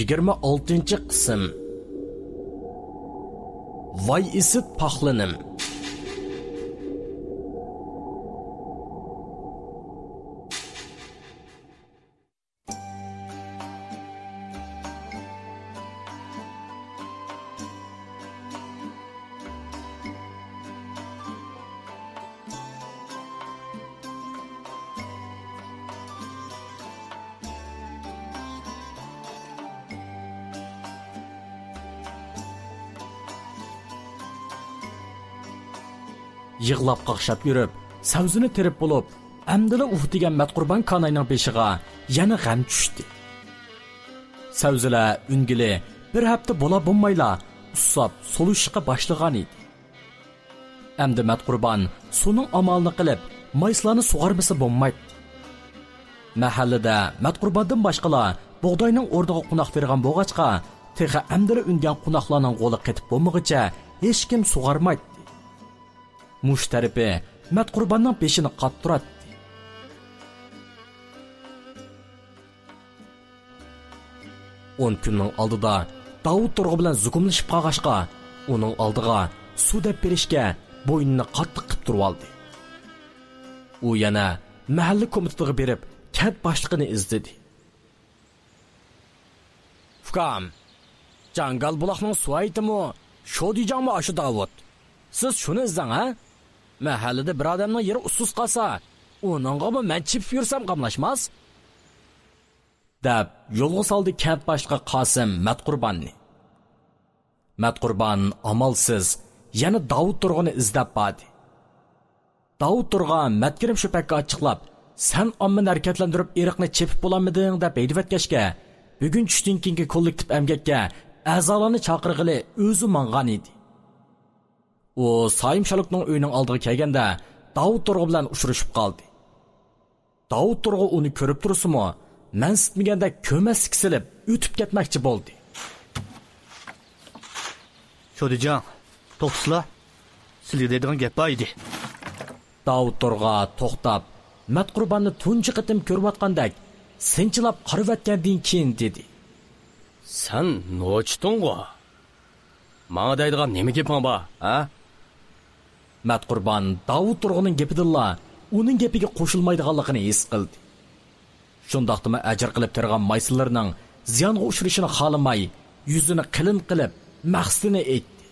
26-qism. Vay isit paxlinim. Yığlab qaqshab yurib, savzini terib bo'lib, amdila degan Matqurban kanayning beshiga yana g'am tushdi. Savzilar ungili bir hafta bo'la bo'lmayla ussab solishishga boshlagan edi. Amdi Matqurban suning amalini qilib, mayslarni sug'armasa bo'lmaydi. Mahallada Matqurbandan boshqalar bug'doyning o'rniga qunoq bergan bo'g'achqa, texa amdila ungan qunoqlarning qo'li qetib bo'lmag'icha hech kim sug'armaydi. Mush tarafi Matqurbanning peshini qattiratdi. 10 kunning oldida Davud turg'i bilan zukumlashib qolg'ashqa, uning oldiga suv deb berishga bo'ynini qattiq qilib turib oldi. U yana mahalla komitetiga berib, kent boshlig'ini izladi. "Ukam, jangal buloqning suvi aytimi? Shu diyjangmi shu Davud? Siz shuni izlang, ha? Mahallada bir odamning yeri ussiz qolsa, uningga men chipib yursam qamlashmas?" deb yo'lga soldi kent boshlig'i Qosim Matqurbonni. Matqurban amalsiz yana Davud turg'ini izlab bordi. Davud turg'a Matkirim Shupakka ochiqlab, "Sen ommani harakatlantirib eriqni chepib bo'lamiding?" deb aytibetgashga, bugun tushdan keyingi kollektiv emgakka a'zolarni chaqirg'ili o'zi mangan edi. U Sayim Shalukning uyining oldiga kelganda Davud turg'i bilan uchrashib qoldi. Davud turg'i uni ko'rib tursimi, men sitmaganda ko'maslik silib o'tib ketmoqchi bo'ldi. "Shodijon, to'xtasizlar. Sizga deydigan gap bor edi." Davud turg'a to'xtab, Matqurbonni tunji qitim ko'rayotgandek, sinchilab qaravatgandan keyin dedi: "Sen no'chdingmi? Menga deydigan nima gaping bor, ha?" Matqurban Davud turg'ining gapidilla uning gapiga qo'shilmaydiganligini his qildi. Shundaqdimi ajr qilib turgan maysillarning ziyonga uchrashini xohlamay, yuzini qilin qilib, maqsadini aytdi.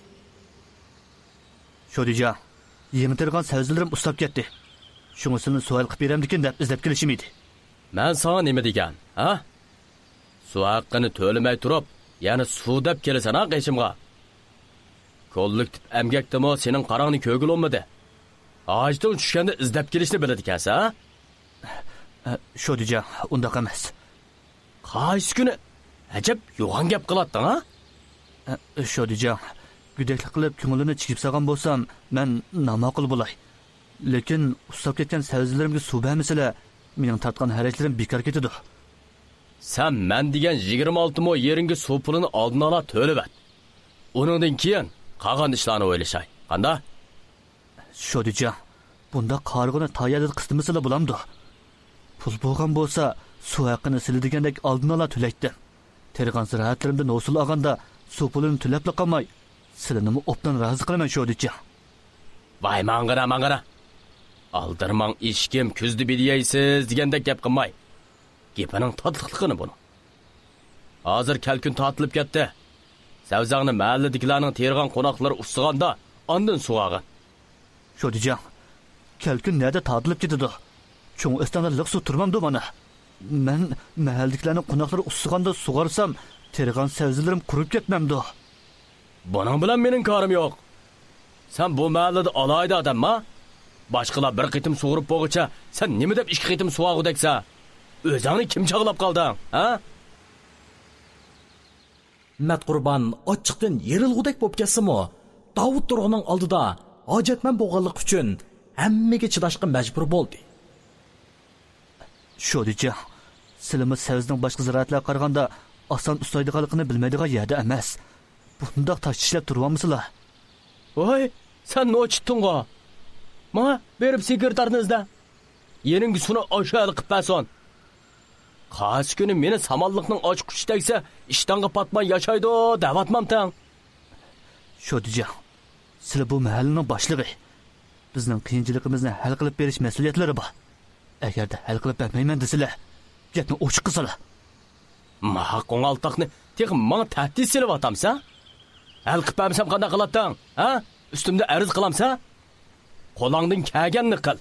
"Shodijon, yemi turgan savzilarim ustab ketdi. Shungisini savol qilib beramdikin deb izlab kelishim edi." "Men sana nima degan, ha? Suv haqqini to'lamay turib, yana suv deb kelasan ha qishimga. Kollektiv emgakdimi sening qarangni ko'gil olmadi. Ajdan tushganda izlab kelishni biladi ekansan, ha?" "Shodijon, undaq emas. Qaysi kuni ajab yo'g'on gap qilatding, ha?" "Shodijon, gudaklik qilib ko'nglini chigib salgan bo'lsam, men namaqul bo'lay. Lekin ustab ketgan savzilarimga suv bermasilar, mening tatgan harakatlarim bekor ketadi." "Sen men degan 26 mo yeringa suv pulini oldin ola to'lab et. Uningdan keyin qolgan ishlarni o'ylashay. Qanda?" "Shodijon, bunda qarg'ini tayyorda qistimisilar bo'lamdi. Pul bo'lgan bo'lsa, suv haqqini sildigandek oldin ola to'laydim. Tergan ziraatlarimdan hosil olganda suv pulini to'lab qolmay, sizlarni obdan rozi qilaman Shodijon." "Voy mang'ira. Aldirmang ishkim kuzdi bediyaysiz degandek gap qilmay. Gepining tatliqligini buni. Hozir kalkun tatilib ketdi. Savzaqni mahalladagilarning tergan qo'noqlari usig'anda, ondan suvag'in." "Shodijon, kalkun nerda tatilib ketdi? Cho'ng istamda liq suv turmamdi mana. Men mahalladagilarning qo'noqlari usig'anda sug'arsam, tergan savzilarim qurib ketmamdi." "Buning bilan mening ko'rim yo'q. Sen bu mahallada alayda odamma? Boshqalar bir qitim sug'urib bo'g'icha, sen nima deb ikki qitim suvag'udaksa? O'zingni kim chaqlab qolding, ha?" Matqurban ochiqdan yerilg'udek bo'lib ketsa-mu, Davud turg'ining oldida hojatman bo'lganlik uchun hammaga chidashga majbur bo'ldi. "Shodijon, sizlarni savzning boshqa ziraatlarga qaraganda oson ustaydiganligini bilmaydigan yerda emas. Bundoq tosh ishlab turibmisizlar?" "Voy, sen no'chdingmi? Mana berib sekretarni izla. Yeringi suni oshal qilib bersin. Qaysi kuni meni samonliqning ochquchi tegsa, İştanga patman yaşaydı davatmamtan. Şodican, sizlar bu mahallenin başlığı. Bizning qiyinchiligimizni hal qilib berish mas'uliyatlari bor. Agarda hal qilib bermayman desalar, gapni ochiq qilsalar. Maha qo'ng'altoqni tek menga tahdid silib atamsa? Hal qilib bermasam qanday qilatding? Ha? Ustimda arz qilamsa? Qo'lingdan kelganini qil.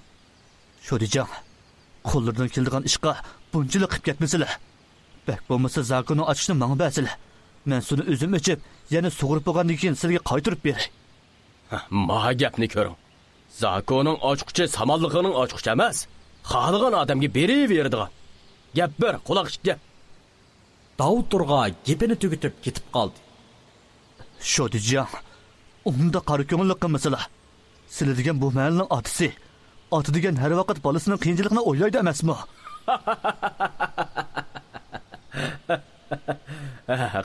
Şodican, qo'llaridan keladigan ishga bunchalik qilib ketmasalar. Bak bo'lmasa zakonni ochishni menga bersalar. Men suni o'zim ichib, yana sug'urib bo'lgandan keyin sizga qaytarib beray. Maha gapni ko'ring. Zakoning ochquchi samalligining ochquchi emas. Xohlagan odamga beraveradigan. Gap bir, quloq eshitga. Davud Turg'a gapini tugitib ketib qoldi. Şodican, unda qari ko'ngillik qilmasalar. Sizlar degan bu mahallening otisi, oti degan har vaqt bolasining qiyinchiligini o'ylaydi emasmi?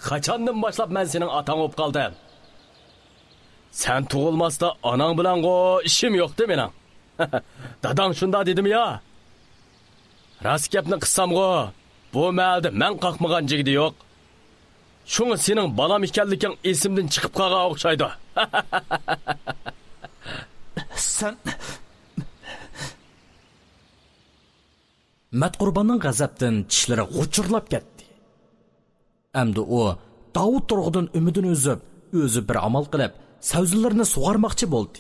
Qachondan boshlab men sening otang bo'lib qoldim? Sen tug'ilmasda onang bilan ishim yo'qdi mening. Dadang shunda dedim ya. Rost gapni qilsam bu mahalda men qoqmagan jigidi yo'q. Shuni sening balam ekanliging esimdan chiqib qolgan o'xshaydi. Sen Matqurbanning g'azabdan tishlari g'uchirlab ketdi. Endi u Davud Turg'adan umidini uzib, o'zi bir amal qilib, savzilarini sug'armoqchi bo'ldi.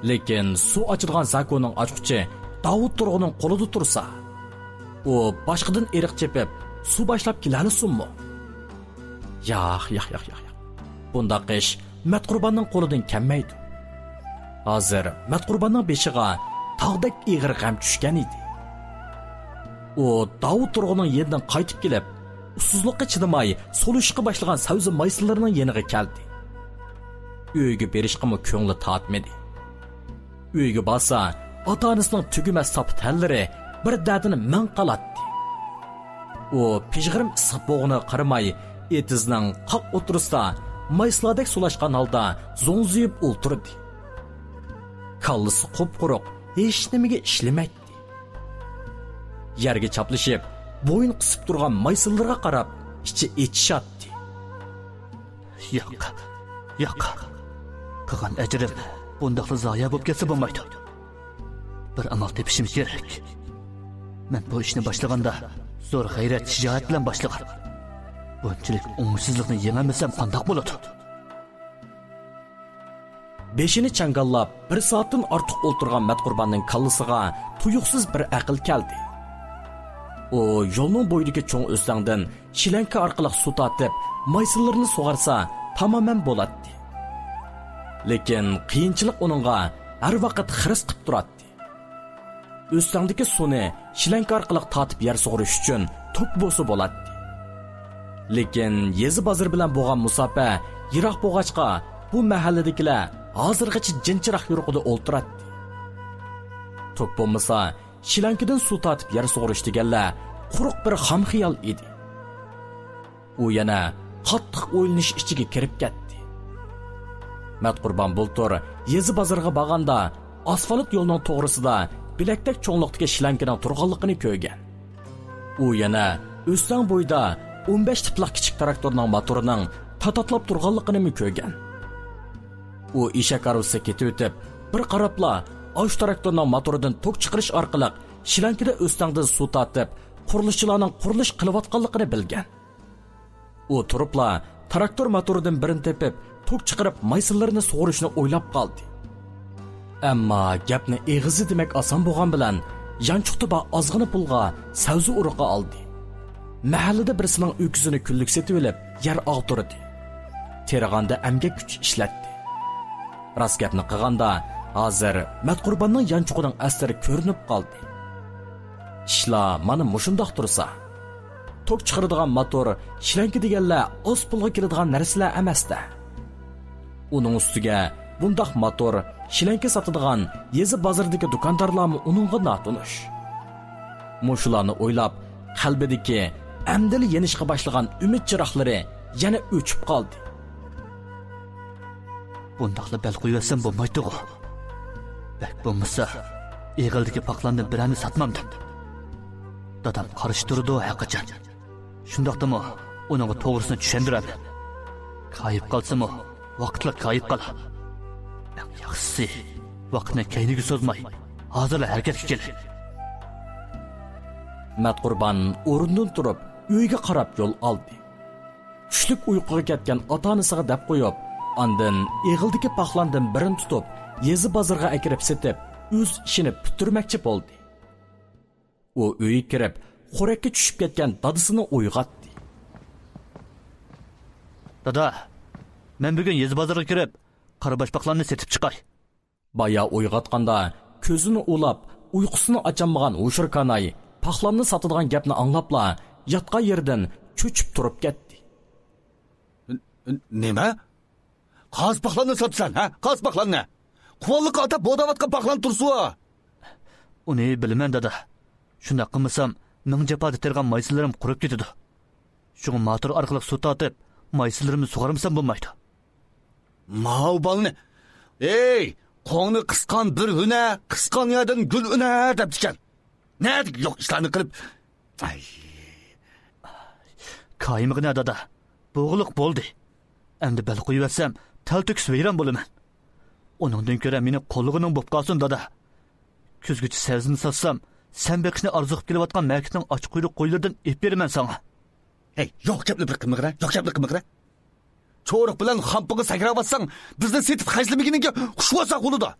Lekin suv ochilgan zakoning ochquchi Davud Turg'aning qo'lida tursa, u boshqadan eriq chepib, suv boshlab kelalisunmi? Yo'q. Bundaq ish Matqurbanning qo'lidan kelmaydi. Hozir Matqurbanning beshiga tog'dek ig'ir g'am tushgan edi. U Davud Turg'aning yeridan qaytib kelib, usuzlikqa chidamay solishqa boshlagan savzi maysilarining yeniga keldi. Uyga berishqimi ko'ngli tatmadi. Uyga borsa, ota-onasining tugumas sop tallari bir dardini man qalatdi. U pijg'irim issiq bo'g'ini qaramay, etizning qoq o'tirisida maysladek sulashgan holda zo'ngziyib o'ltirdi. Kallisi qop-quruq, hech nimaga ishlamaydi. Yerga chaplashib, bo'yin qisib turgan maysillarga qarab, ichi echishatdi. Yo'q. Qilgan ajrim bundaqla zoya bo'lib ketsa bo'lmaydi. Bir amal tepishim kerak. Men bu ishni boshlaganda zo'r g'ayrat shijoat bilan boshlagan. Bunchalik umidsizlikni yengamasam qandoq bo'ladi? Beshini changallab, bir soatdan ortiq o'ltirgan Matqurbanning kallasiga tuyuqsiz bir aql keldi. U yo'lning bo'yidagi cho'ng o'stangdan shilanka orqali suv tatib, maysillarni sug'arsa tamoman bo'ladi. Lekin qiyinchilik uningga har vaqt xiris qilib turadi. O'stangdagi suvni shilanka orqali tatib yer sug'urish uchun tok bo'lsa bo'ladi. Lekin yezi bozor bilan bo'lgan musofa yiroq bo'lg'achqa bu mahalladagilar hozirgacha jinchiroq yo'riqida o'ltiradi. Tok bo'lmasa, shilankadan suv tatib yer sug'urish deganlar quruq bir xam xiyol edi. U yana qattiq o'ylanish ichiga kirib ketdi. Matqurban bultur yezi bozorga borganda asfalt yo'lning to'g'risida bilakdak cho'nliqdagi shilankaning turganligini ko'rgan. U yana o'stang bo'yida 15 tiplaq kichik traktorning motorining tatatlab turganligini ko'rgan. U eshak arvasi ketib o'tib, bir qarabla osh traktorning motoridan tok chiqarish orqali shilankada o'stangdan suv tatib, qurilishchilarning qurilish qilayotganligini bilgan. U turibla traktor motoridan birini tepib, tok chiqarib maysillarini sug'urishni o'ylab qoldi. Ammo gapni eg'izi demak oson bo'lgan bilan, yanchuqda ba ozg'ina pulga savzi uruqqa oldi. Mahallada birisining uykisini kunlik setib olib, yer og'tirdi. Terag'anda amgak kuch ishlatdi. Rost gapni qilganda, hozir Matqurbanning yanchuqining asari ko'rinib qoldi. Ishlar mana mushundoq tursa, tok chiqaradigan motor shilanka deganlar o'z pulga kiradigan narsalar emas-da. Uning ustiga bundoq motor shilanka sotadigan yezi bozoridagi do'kondorlarmi uningga notunish. Mushularni o'ylab, qalbidagi amdili yenishga boshlagan umid chiroqlari yana o'chib qoldi. Bundaqla bel qo'yasam bo'lmaydi-ku. Bak bo'lmasa, eg'ildagi paqlarni birani sotmamdim. Dadam qarshi turdi haqiqatan. Shundaqdimi, uning to'g'risini tushundiraman. Kayıp qalsam, vaqtla kayıp qala. Eng yaxshisi, vaqtni keyniga so'zmay, hozir harakatga kel. Matqurban o'rnidan turib, uyga qarab yo'l oldi. Tushlik uyquga ketgan ota-onasiga deb qo'yib, ondan eg'ildagi paxlandan birini tutib, yezi bozorga akirib setib, o'z ishini bitirmoqchi bo'ldi. U uyga kirib, xo'rakka tushib ketgan dadasini uyg'otdi. Dada, men bugun yezi bozorga kirib, qarabosh paxlanni setib chiqay. Baya uyg'otganda ko'zini ulab, uyqusini ochanmagan O'shirkanay paxlanni sotadigan gapni anglabla, yotgan yerdan cho'chib turib ketdi. Nima? Qaz paxlanni sotsan, ha? Qaz paxlanni. Quvonliq ota bodavatgan paxlan tursu. Uni bilman dada. Shunda qilmasam, ming japoda tergan maysilarim qurib ketadi. Shu motor orqali suv tatib, maysilarimni sug'armasam bo'lmaydi. Ma'ubalni. Ey, qo'ngni qisqan bir huna, qisqan yerdan gul una deb tikan. Nima yo'q ishlarni qilib. Ay. Kayimig'ina dada. Bo'g'liq bo'ldi. Endi bel qo'yiversam, tal to'kis vayron bo'laman. Uningdan ko'ra meni qo'lig'ining bo'p qolsin dada. Ko'zguchi savzini satsam, sen beqishni arzu qilib kelayotgan marketning ochiq quyruq qo'ylardan ep beraman sana. Hey, yo'q gapni bir qilmag'ira, yo'q gapni qilmag'ira. Cho'riq bilan xampiga sakravatsang, bizni setib xajlamaganiga xushvosa qo'lida.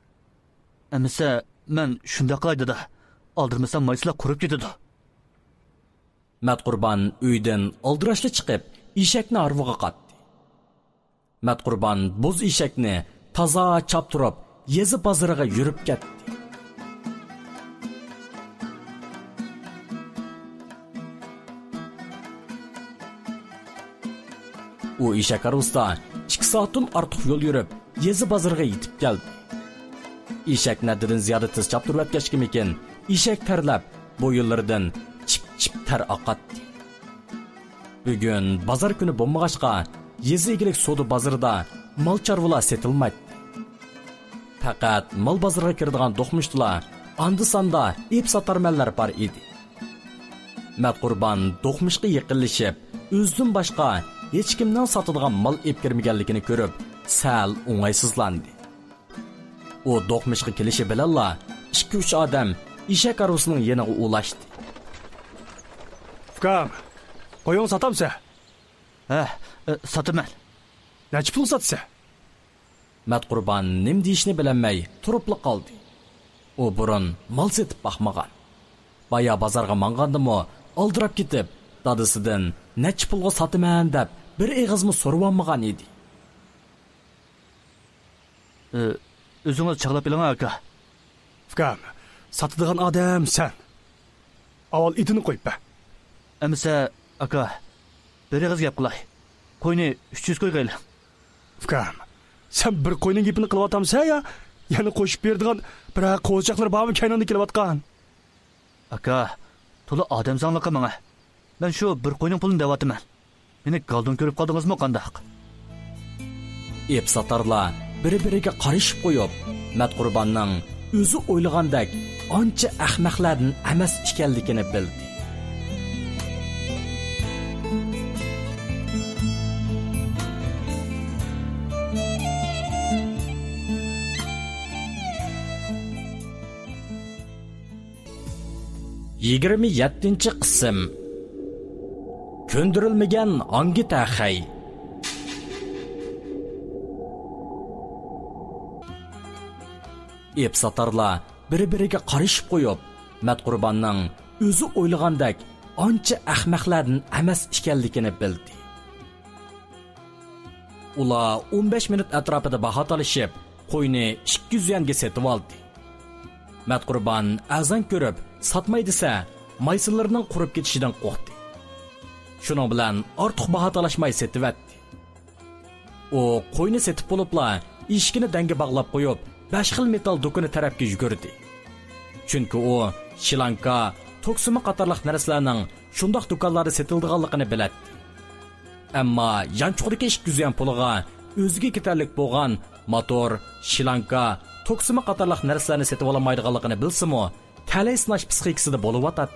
Amisa, men shunda qilay dada. Aldırmasam mayslar qurib ketadi. Matqurban uydan oldirashli chiqib, eshakni arvoga qatdi. Matqurban bo'z eshakni toza chaptirib, yezi bozoriga yurib ketdi. U eshak arusda 2 soatdan ortiq yo'l yurib, yezi bozoriga yetib keldi. Eshak nadidan ziyoda tez chaptirib ketgan ekan, eshak tarlab, bo'yinlaridan chip-chip ter oqatdi. Bugun bozor kuni bo'lmag'achqa, yezi egilik so'di bozorida mol chorvalar setilmaydi. Faqat mol bozoriga kiradigan do'qmishlar, andi-sanda ep sotarmanlar bor edi. Matqurban do'qmishga yaqinlashib, o'zidan boshqa hech kimning sotadigan mol ep kirmaganligini ko'rib, sal o'ng'aysizlandi. U do'qmishga kelishi bilanla 2-3 odam eshak arusining yeniga ulashdi. Ukam, qo'ying sotamsa? Ha, sotaman. Necha pul sotsa? Matqurban nim deyishni bilmay turibli qoldi. U burun mol setib baxmagan. Baya bozorga mangandimi, oldirab ketib, dadasidan necha pulga sotaman deb bir eg'izmi so'rab olmagan edi. O'zingiz chaqlab biling aka. Ukam, sotadigan odam sen. Avval itini qo'yib ba. Amsa aka, bir eg'iz gap qilay. Qo'yni 300 qo'ygayli. Ukam, sen bir qo'yning gapini qilyapsan ya, yana qo'shib berdigan bir qo'zichoqlar bormi kaynonda kelayotgan. Aka, to'la odam zanliqi menga. Men shu bir qo'yning pulini deyapman. Meni galdon ko'rib qoldingizmi qandaq? Ep satarlar bir-biriga qarishib qo'yib, Matqurbanning o'zi o'ylagandek ancha ahmoqlardan emas ekanligini bildi. Yigirmi 7-chi qism. Ko'ndirilmagan ongi taxay. Ep satarlar bir-biriga qarishib qo'yib, Matqurbanning o'zi o'ylagandek ancha ahmoqlardan emas ekanligini bildi. Ular 15 minut atrofida baho talashib, qo'yni 200 yanga setib oldi. Matqurban azan ko'rib, sotmay desa, maysillarning qurib ketishidan qo'rqdi. Shuning bilan ortiq baho talashmay setivatdi. U qo'yni setib bo'libla, eshikini danga bog'lab qo'yib, 5 xil metal do'koni tarafga yugurdi. Chunki u shilanka, toksima qatorliq narsalarning shundoq do'konlarda setilganligini biladi. Ammo yanchuqdagi 200 yan puliga o'ziga ketarlik bo'lgan motor, shilanka, toksima qatorliq narsalarni setib olmaydiganligini bilsa-mu, talay sinash psixikasida bo'lib o'tadi.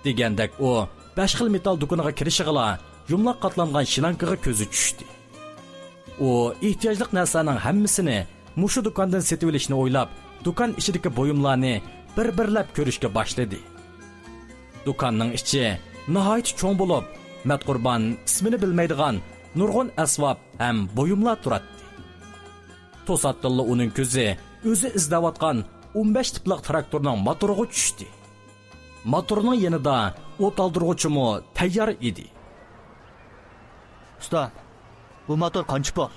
degandek u 5 xil metall do'koniga kirishig'ila yumloq qatlangan shlankaga ko'zi tushdi. U ehtiyojli narsaning hammasini mushu do'kondan setib olishni o'ylab, do'kon ichidagi buyumlarni bir-birlab ko'rishga boshladi. Do'konning ichi nihoyat cho'ng bo'lib, Matqurban ismini bilmaydigan nurg'un asbob ham buyumlar turadi. To'satdilla uning ko'zi o'zi izlayotgan 15 tiplik traktorning motoriga tushdi. Motorning yanida o't oldiruvchimi tayyor edi. Usta, bu motor qancha pul?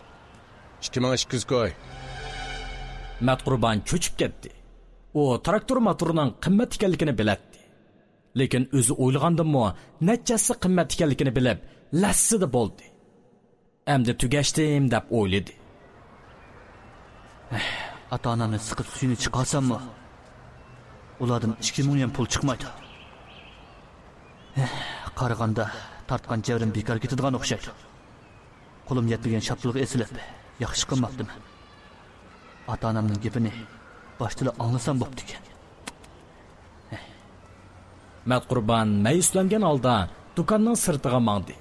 2200 koy. Matqurban cho'chib ketdi. U traktor motorining qimmat ekanligini biladi. Lekin o'zi o'ylagandimi, nechasi qimmat ekanligini bilib, lassida bo'ldi. Endi tugashdim deb o'yladi. Ata-onamni siqib suyini chiqarsammi? Ulardan 2000 yen pul chiqmaydi. Qaraganda tartgan javrim bekor ketadigan o'xshaydi. Qo'lim yetmagan shaptilga esilib, yaxshi qilmabdim. Ata-onamning gapini boshida anglasam bo'pti ekan. Matqurban mayuslangan holda do'konning sirtiga mangdi.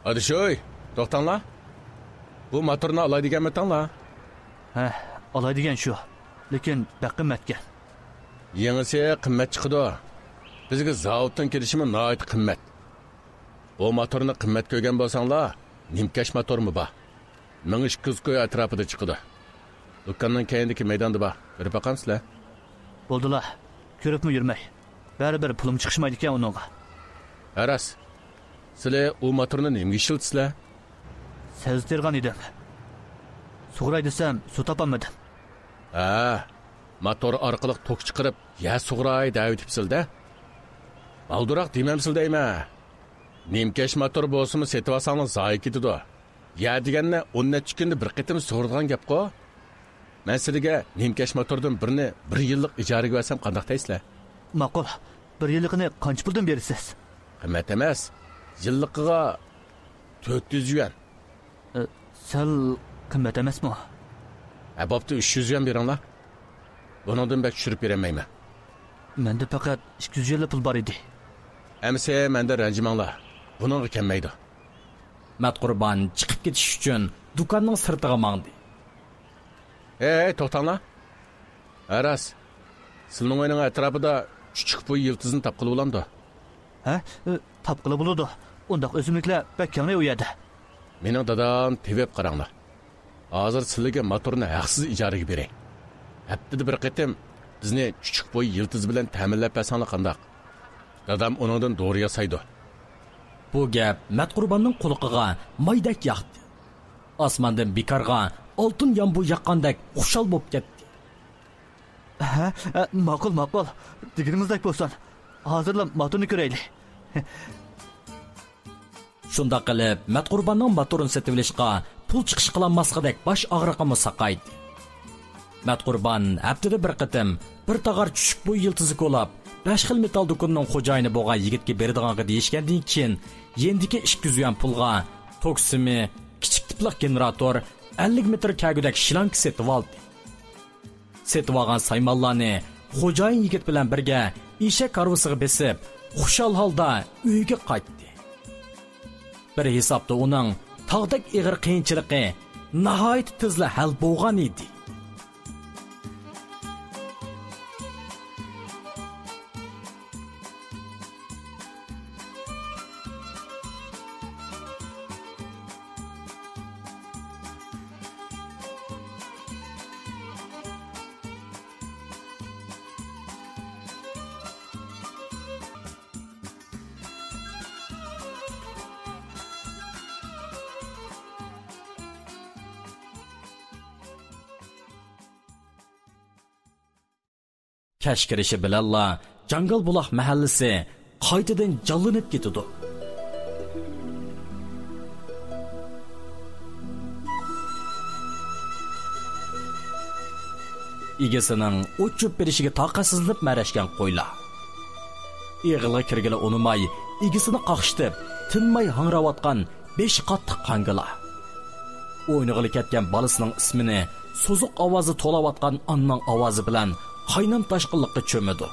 Hadi shoy, to'xtanglar. Bu motorni olay deganmitanlar? Olay degan shu. Lekin qimmatga. Yengisi qimmat chiqdi. Bizga zavoddan kelishimi nihoyat qimmat. Bu motorni qimmat ko'rgan bo'lsanglar, nimkash motormi bor? 1200 koy atrofida chiqdi. Do'konning keyindagi maydonda bor. Ko'rib boqamsizlar? Bo'ldilar. Ko'ribmi yurmay. Baribir pulim chiqishmaydi ekan uningga. Aras. Sizlar u motorni nimga ishlatdingizlar? Sezdirgan edim. Sug'ray desam, suv topolmadim. Motor orqali tok chiqarib, ya sug'ray da'vatibsizda. Balduroq demamsiz deyma. Nimkash motor bo'lsa-mu setib olsangiz zoyi ketadi. Ya deganni 10 kunda bir qitim sug'urgan gap-ku. Men sizga nimkash motordan birini 1 yillik ijaraga bersam qanday deysizlar? Ma'qul. 1 yilligini qancha puldan berasiz? Qimmat emas. Yilliqiga 400 yuan. Sal qimmat emasmi? Bo'pti 300 yuan beringlar. Buningdan bak tushirib beramayman. Menda faqat 250 pul bor edi. Amsa menda ranjimanglar. Buningga kelmaydi. Matqurban chiqib ketish uchun do'konning sirtiga mangdi. To'xtanglar. Aras. Sizning o'yning atrofida chuchuq bo'y yildizni topqilib olamdi. Topqilib bo'ladi. Undaq o'simliklar bakkangni uyadi. Mening dadam tevib qaranglar. Hozir sizlarga motorni haqsiz ijaraga beray. Haftada bir qitim bizni chuchuq bo'y yildiz bilan ta'minlab bersanglar qandoq? Dadam uningdan to'g'ri yasaydi. Bu gap Matqurbanning quliqiga maydak yoqdi. Osmondan bekorga oltin yomg'ir yoqqandek xushal bo'lib ketdi. Ma'qul. Deginimizdek bo'lsin. Hozirlam motorni ko'raylik. Shunda qilib Matqurbanning motorini setib olishga pul chiqish qilinmasqadek bosh og'riqimi saqaydi. Matqurban haftada bir qitim bir tog'ar chuchuq bo'y yildizi ko'lab 5 xil metall do'konining xo'jayini bo'lgan yigitga beradiganga deyishgandan keyin yendiki 200 yuan pulga toksimi, kichik tipli generator, 50 metr kagudek shlank setib oldi. Setib olgan saymonlarni xo'jayin yigit bilan birga eshak karvasiga besib, xushal holda uyiga qaytdi. Bir hisobda uning tog'dek ig'ir qiyinchiligi nihoyat tezla hal bo'lgan edi. Kashkirishi bilanla Jangal Buloq mahallasi qaytadan jallanib ketdi. Egasining o'chib berishiga taqatsizlik marashgan qo'ylar. Eg'ilga kirgila unumay, egasini qaqshtib, tinmay hangravotgan 5 qattiq qangilar. O'ynag'ili ketgan balasining ismini so'ziq ovozi to'layotgan onning ovozi bilan qaynam tashqinliqqa cho'midi.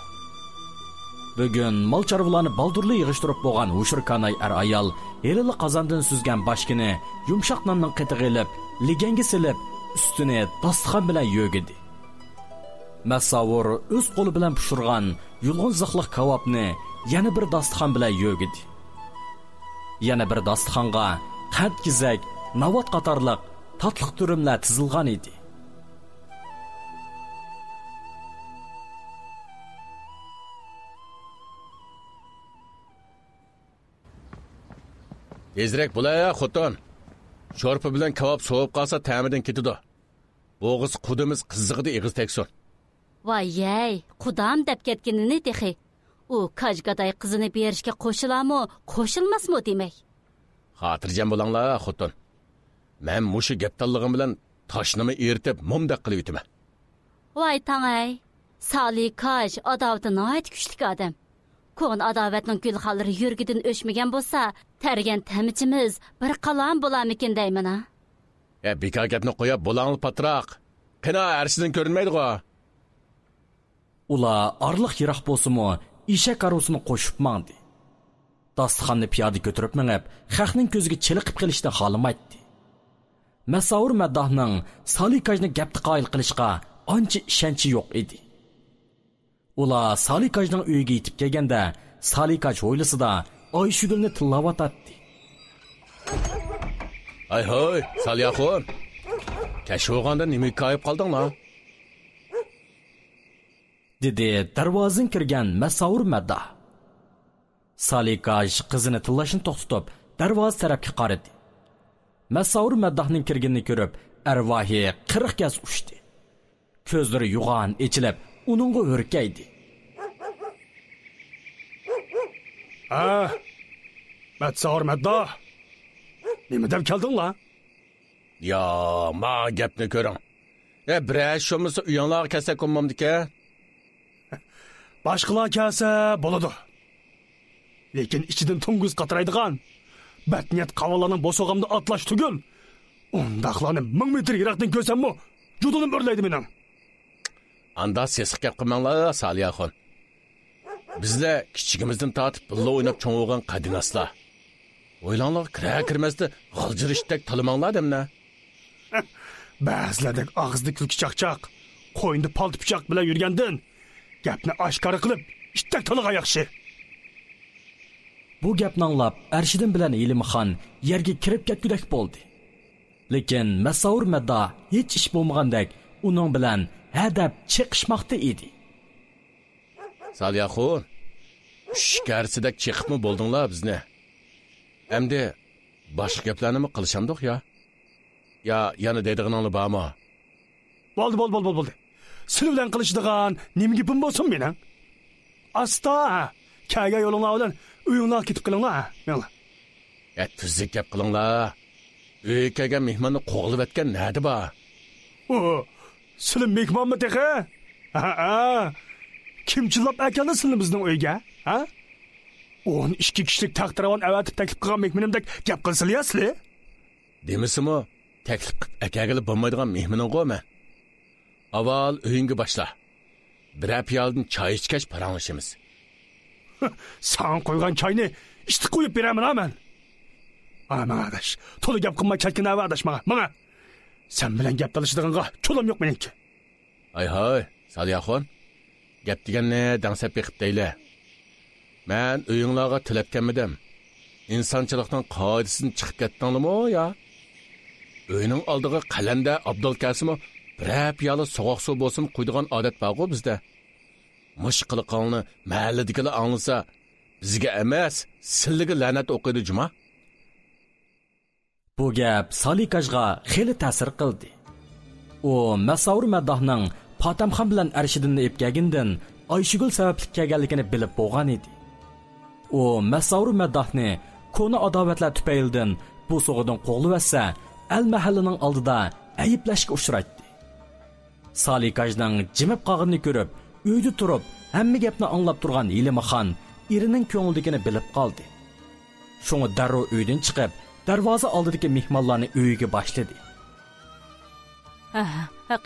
Bugun mol chorvalarni baldurli yig'ishtirib bo'lgan Ushurkanay ayol elili qozondan suzgan boshkini yumshoq nonning qitiga ilib, liganga silib, ustini dasturxon bilan yo'gidi. Masavur o'z qo'li bilan pishirgan yulg'un ziqliq kavobni yana bir dasturxon bilan yo'gidi. Yana bir dasturxonga qand kizak, navot qatorliq tatliq turimlar tizilgan edi. Tezroq bo'laya, xotin. Sho'rpa bilan kavob sovib qolsa ta'midan ketadi. Bo'g'iz qudimiz qizig'ida eg'iz teksin. Voy, qudam deb ketganini dexi. U kajgaday qizini berishga qo'shilamo, qo'shilmasmi demak. Xotirjam bo'linglar, xotin. Men mushi gaptallig'im bilan toshnimi eritib mumdaq qilib o'taman. Voy tangay, Sali kaj adavati noyat kuchlik odam. Ko'n adavatning gulxallari yurgidan o'chmagan bo'lsa, targan tamichimiz bir qalam bo'lamikin deyman-a. Bekor gapni qo'yib bo'langli patroq. Qina arshidan ko'rinmaydi-ku. Ular arliq yiroq bo'lsa-mu, eshak arusini qo'shib mangdi. Dasturxonni piyoda ko'tarib mengib, xalqning ko'ziga chiliqib qilishni xohlamaydi. Masavur Maddohning Salikajni gapni qoyil qilishga ancha ishonchi yo'q edi. Ular Salikajning uyiga yetib kelganda, Salikaj hovlisida Oyshugulni tillavatdi. Ay, Salyaxon. Kashog'anda nima qo'yib qoldinglar? Dedi darvozan kirgan Masavur Maddoh. Salikaj qizini tillashni to'xtatib, darvoza tarafga qaradi. Masavur Maddohning kirganini ko'rib, arvohi 40 gaz ushdi. Ko'zlari yo'g'on echilib, uningga o'rkaydi. Masavur Maddoh. Nima deb keldinglar? Yo, ma gapni ko'ring. Biroz shumisi uyinglarga kelsa ko'nmamdiki. Boshqalar kelsa bo'ladi. Lekin ichidan tunguz qatiraydigan batniyat qavalarning bo'sog'imda atlash tugul. Undaqlarni 1000 metr yiroqdan ko'rsammi, judunim o'rlaydi mening. Anda sesiq gap qilmanglar, Salyaxon. Bizlar kichigimizdan tortib billa o'ynab cho'ng'ilgan qadinaslar. O'ylanglar, kirmasda g'aljirishdek talimanglar demna. Ba'zilardek og'izda kulki chaqchaq, qo'ynda palti pichoq bilan yurgandan gapni oshkora qilib, ishtak tiliga yaxshi. Bu gapni anglab, Arshidin bilan Ilimxon yerga kirib ketgudek bo'ldi. Lekin Masavur Maddoh hech ish bo'lmagandek uning bilan hadab chiqishmoqda edi. Salyaxon, shkarsidek chiqibmi bo'ldinglar bizni? Endi boshqa gaplarni mi qilishamdiq ya? Ya yana deydiganingni bormi? Bo'ldi. Siz bilan qilishdigan nima gapim bo'lsin mening? Asta, kaga yo'linglar bilan uyinglarga ketib qilinglar, menlar. Tuzlik gap qilinglar. Uyga kelgan mehmonni qo'g'lib etgan nadi bor? Siz mehmonmi texe? Kim chillab ekanli sizlar bizning uyga? 12 kishilik taqdiravon avatib taklif qilgan mehmonimdek gap qilsilyasizlar? Demisimi, taklif akagali bo'lmaydigan mehmonim-ku men. Avval uyingga boshla. Bir piyoldan choy ichgach paranglashamiz. Sen qo'ygan choyni ichib qo'yib beraman men. Ana adash, to'la gap qilma ketgan adash menga. Sen bilan gap talashdiganga cho'lam yo'q meniki. Hay, Salyaxon. Gap deganni dansab beqib deylar. Men uyinglarga tilab kelmadim. İnsanchilikning qoidasidan chiqib ketdingmi yo? Uyning oldiga qalanda Abdul Kasimo bir piyola sovuq suv bo'lsin qo'ydigan odat bor-ku bizda. Mush qiliqni mahalladagilar anglasa, bizga emas, sizlarga la'nat o'qiydi juma. Bu gap Salikajga xeli ta'sir qildi. U Masavur Maddohning Potamxon bilan Arshidinni epkagindan Oyshugul sababli kelganligini bilib bo'lgan edi. U Masavur Maddohni kona adovatlar tufaylidan bu so'g'idan qo'g'livatsa, al mahallaning oldida ayblashga uchratdi. Salikajning jimib qolganini ko'rib, uyda turib, hamma gapni anglab turgan Ilimxon erining ko'ngildagini bilib qoldi. Shunga darrov uydan chiqib, darvoza oldidagi mehmonlarni uyiga boshladi.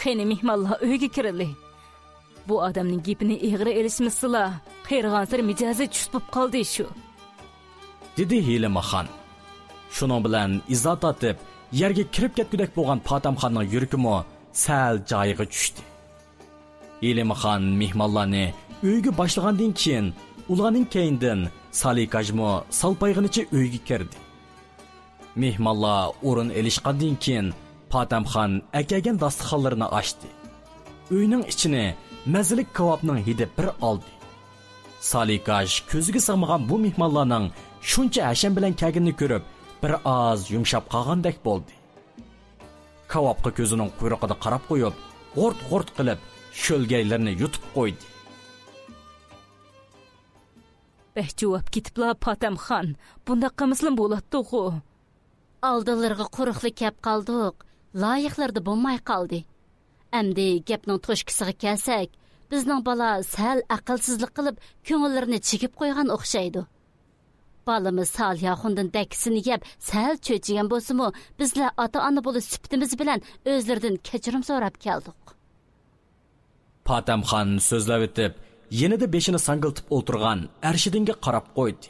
Qani mehmonlar uyiga kirdi. bu odamning gapini egri elishmisizlar. Qirg'ansir mijozi tushib qoldi shu. Dedi Hilimaxon. Shuning bilan izzat atib, yerga kirib ketgudek bo'lgan Patamxonning yuragimi sal joyiga tushdi. Hilimaxon mehmonlarni uyga boshlagandan keyin ularning keyindan Salikajmo salpayg'inicha uyga kirdi. Mehmonlar o'rin elishgandan keyin Patamxon akagan dasturxonlarini ochdi. Uyning ichini mazalik kavobning hidi bir oldi. Salikaj ko'ziga sig'magan bu mehmonlarning shuncha hasham bilan kelganini ko'rib, bir oz yumshab qolgandek bo'ldi. Kavobga ko'zining quyrug'ida qarab qo'yib, g'ort-g'ort qilib, sho'lgaylarni yutib qo'ydi. Behjuvab ketiblar Patamxon. Bunda qilmislim bo'ladi-ku. Aldilariga quruqlik kep qoldik. Loyiqlarda bo'lmay qoldi. Endi gapning to'shkisiga kelsak, bizning bola sal aqlsizlik qilib, ko'ngillarini chigib qo'ygan o'xshaydi. Balamiz Salihaxondan dakisini yeb, sal cho'chigan bo'lsa-mu, bizlar ota-ona bo'lib sifatimiz bilan o'zlaridan kechirim so'rab keldik. Patamxon so'zlab o'tib, yenida beshini sangiltib o'tirgan Arshidinga qarab qo'ydi.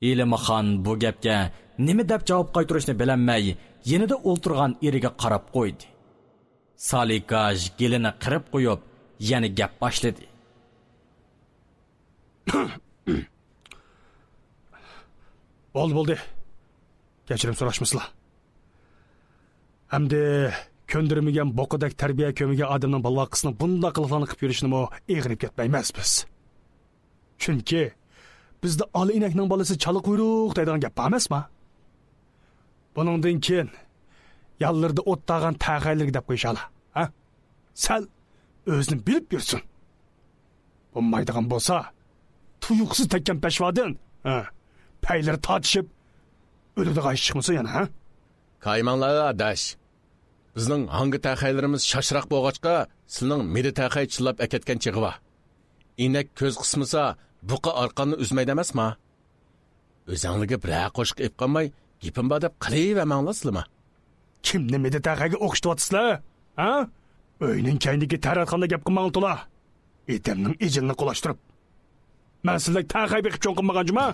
Hilimaxon bu gapga nima deb javob qaytarishni bilolmay, yenida o'tirgan eriga qarab qo'ydi. Salikaj gelini qirib qo'yib, yana gap boshladi. Bo'ldi. Kechirim so'rashmisizlar. Hamda ko'ndirmagan boqadak tarbiya ko'miga odamning balvaqisini bunda qilg'anib yurishni mo eg'rib ketmaymiz biz. Chunki bizda oli inakning bolasi chala quyruq deydigan gap emasmi? Buningdan keyin yallarda o'ttag'an tag'aylik deb qo'yishali, ha? Sal o'zini bilib yursin. Bo'lmaydigan bo'lsa, tuyuqsiz tekkan peshvodan, ha, paylar tortishib, o'ladigan chiqmasa yana, ha? Qaymanglar adash. Bizning hangi taqaylarimiz shashroq bo'lg'achqa, sizning midi taqay chillab aketgan chig'i bor. Inak ko'z qismisa, buqa orqani uzmaydi emasmi? O'zingizga bir qo'shiq ep qolmay, gapim bor deb qilavermanglarsizmi? Kimni midi taqayga o'qishtyapsizlar? Ha? Uyning kayniga taratxonda gap qilmanglar. Etimning ijilni qulashtirib. Men sizlarga taqay beqib cho'ng qilmaganjima?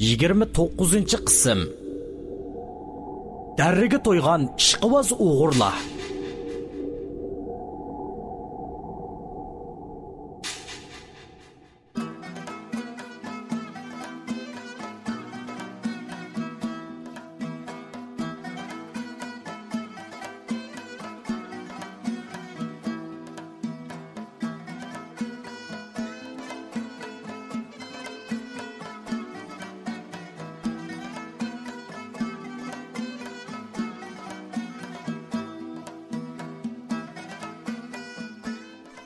Yigirmi 9-chi qism. Darriga to'ygan ishqiboz o'g'irlar.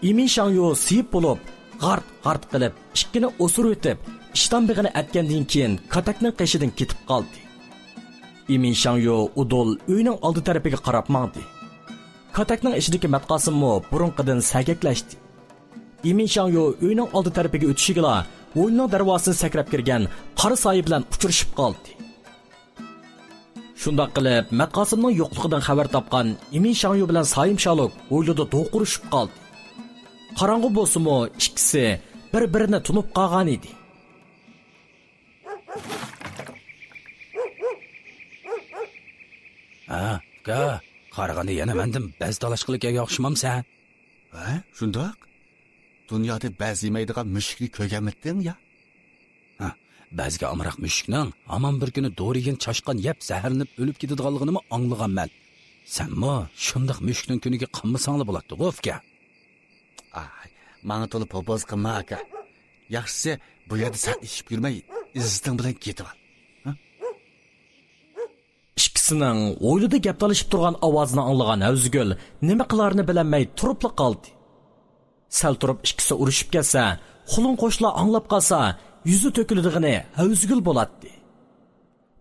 Imin Shangyo siyib bo'lib, g'art qilib, ikkini o'sirib o'tib, ishdan big'ini atgandan keyin katakning qeshidan ketib qoldi. Imin Shangyo udol uyning oldi tarafiga qarab mangdi. Katakning ishidagi matqasimmo burunqidan sagaklashdi. Imin Shangyo uyning oldi tarafiga o'tishigila, o'yinning darvozasini sakrab kirgan qora soyi bilan uchrashib qoldi. Shunday qilib, matqasimning yo'qligidan xabar topgan Imin Shangyo bilan Sayim Shalok o'ylida do'qurishib qoldi. Qarang'u bo'lsa-mu, ikkisi bir-birini tunib qolgan edi. Qarag'anda yana mendan baz talashqilikka yo'qshimamsan. Ha, shundoq. Dunyoda baz yemaydigan mushukni ko'rganmiding ya? Ha, bazga amroq mushukning hamon bir kuni do'rigan chashqan yeb zaharlanib o'lib ketadiganligini anglaganman. Senmi shundoq mushukning kuniga qilmasanglar bo'ladi, g'ofka. Ay, mana to'la popoz qilma aka. Yaxshisi bu yerda saqlashib yurmay, iziting bilan ketib ol. Ikkisining o'ylida gap talashib turgan ovozini anglagan Avzgul nima qilarini bilmay turibli qoldi. Sal turib ikkisi urushib kelsa, xulun qo'shlar anglab qolsa, yuzi to'kiladiganini Avzgul bo'ladi.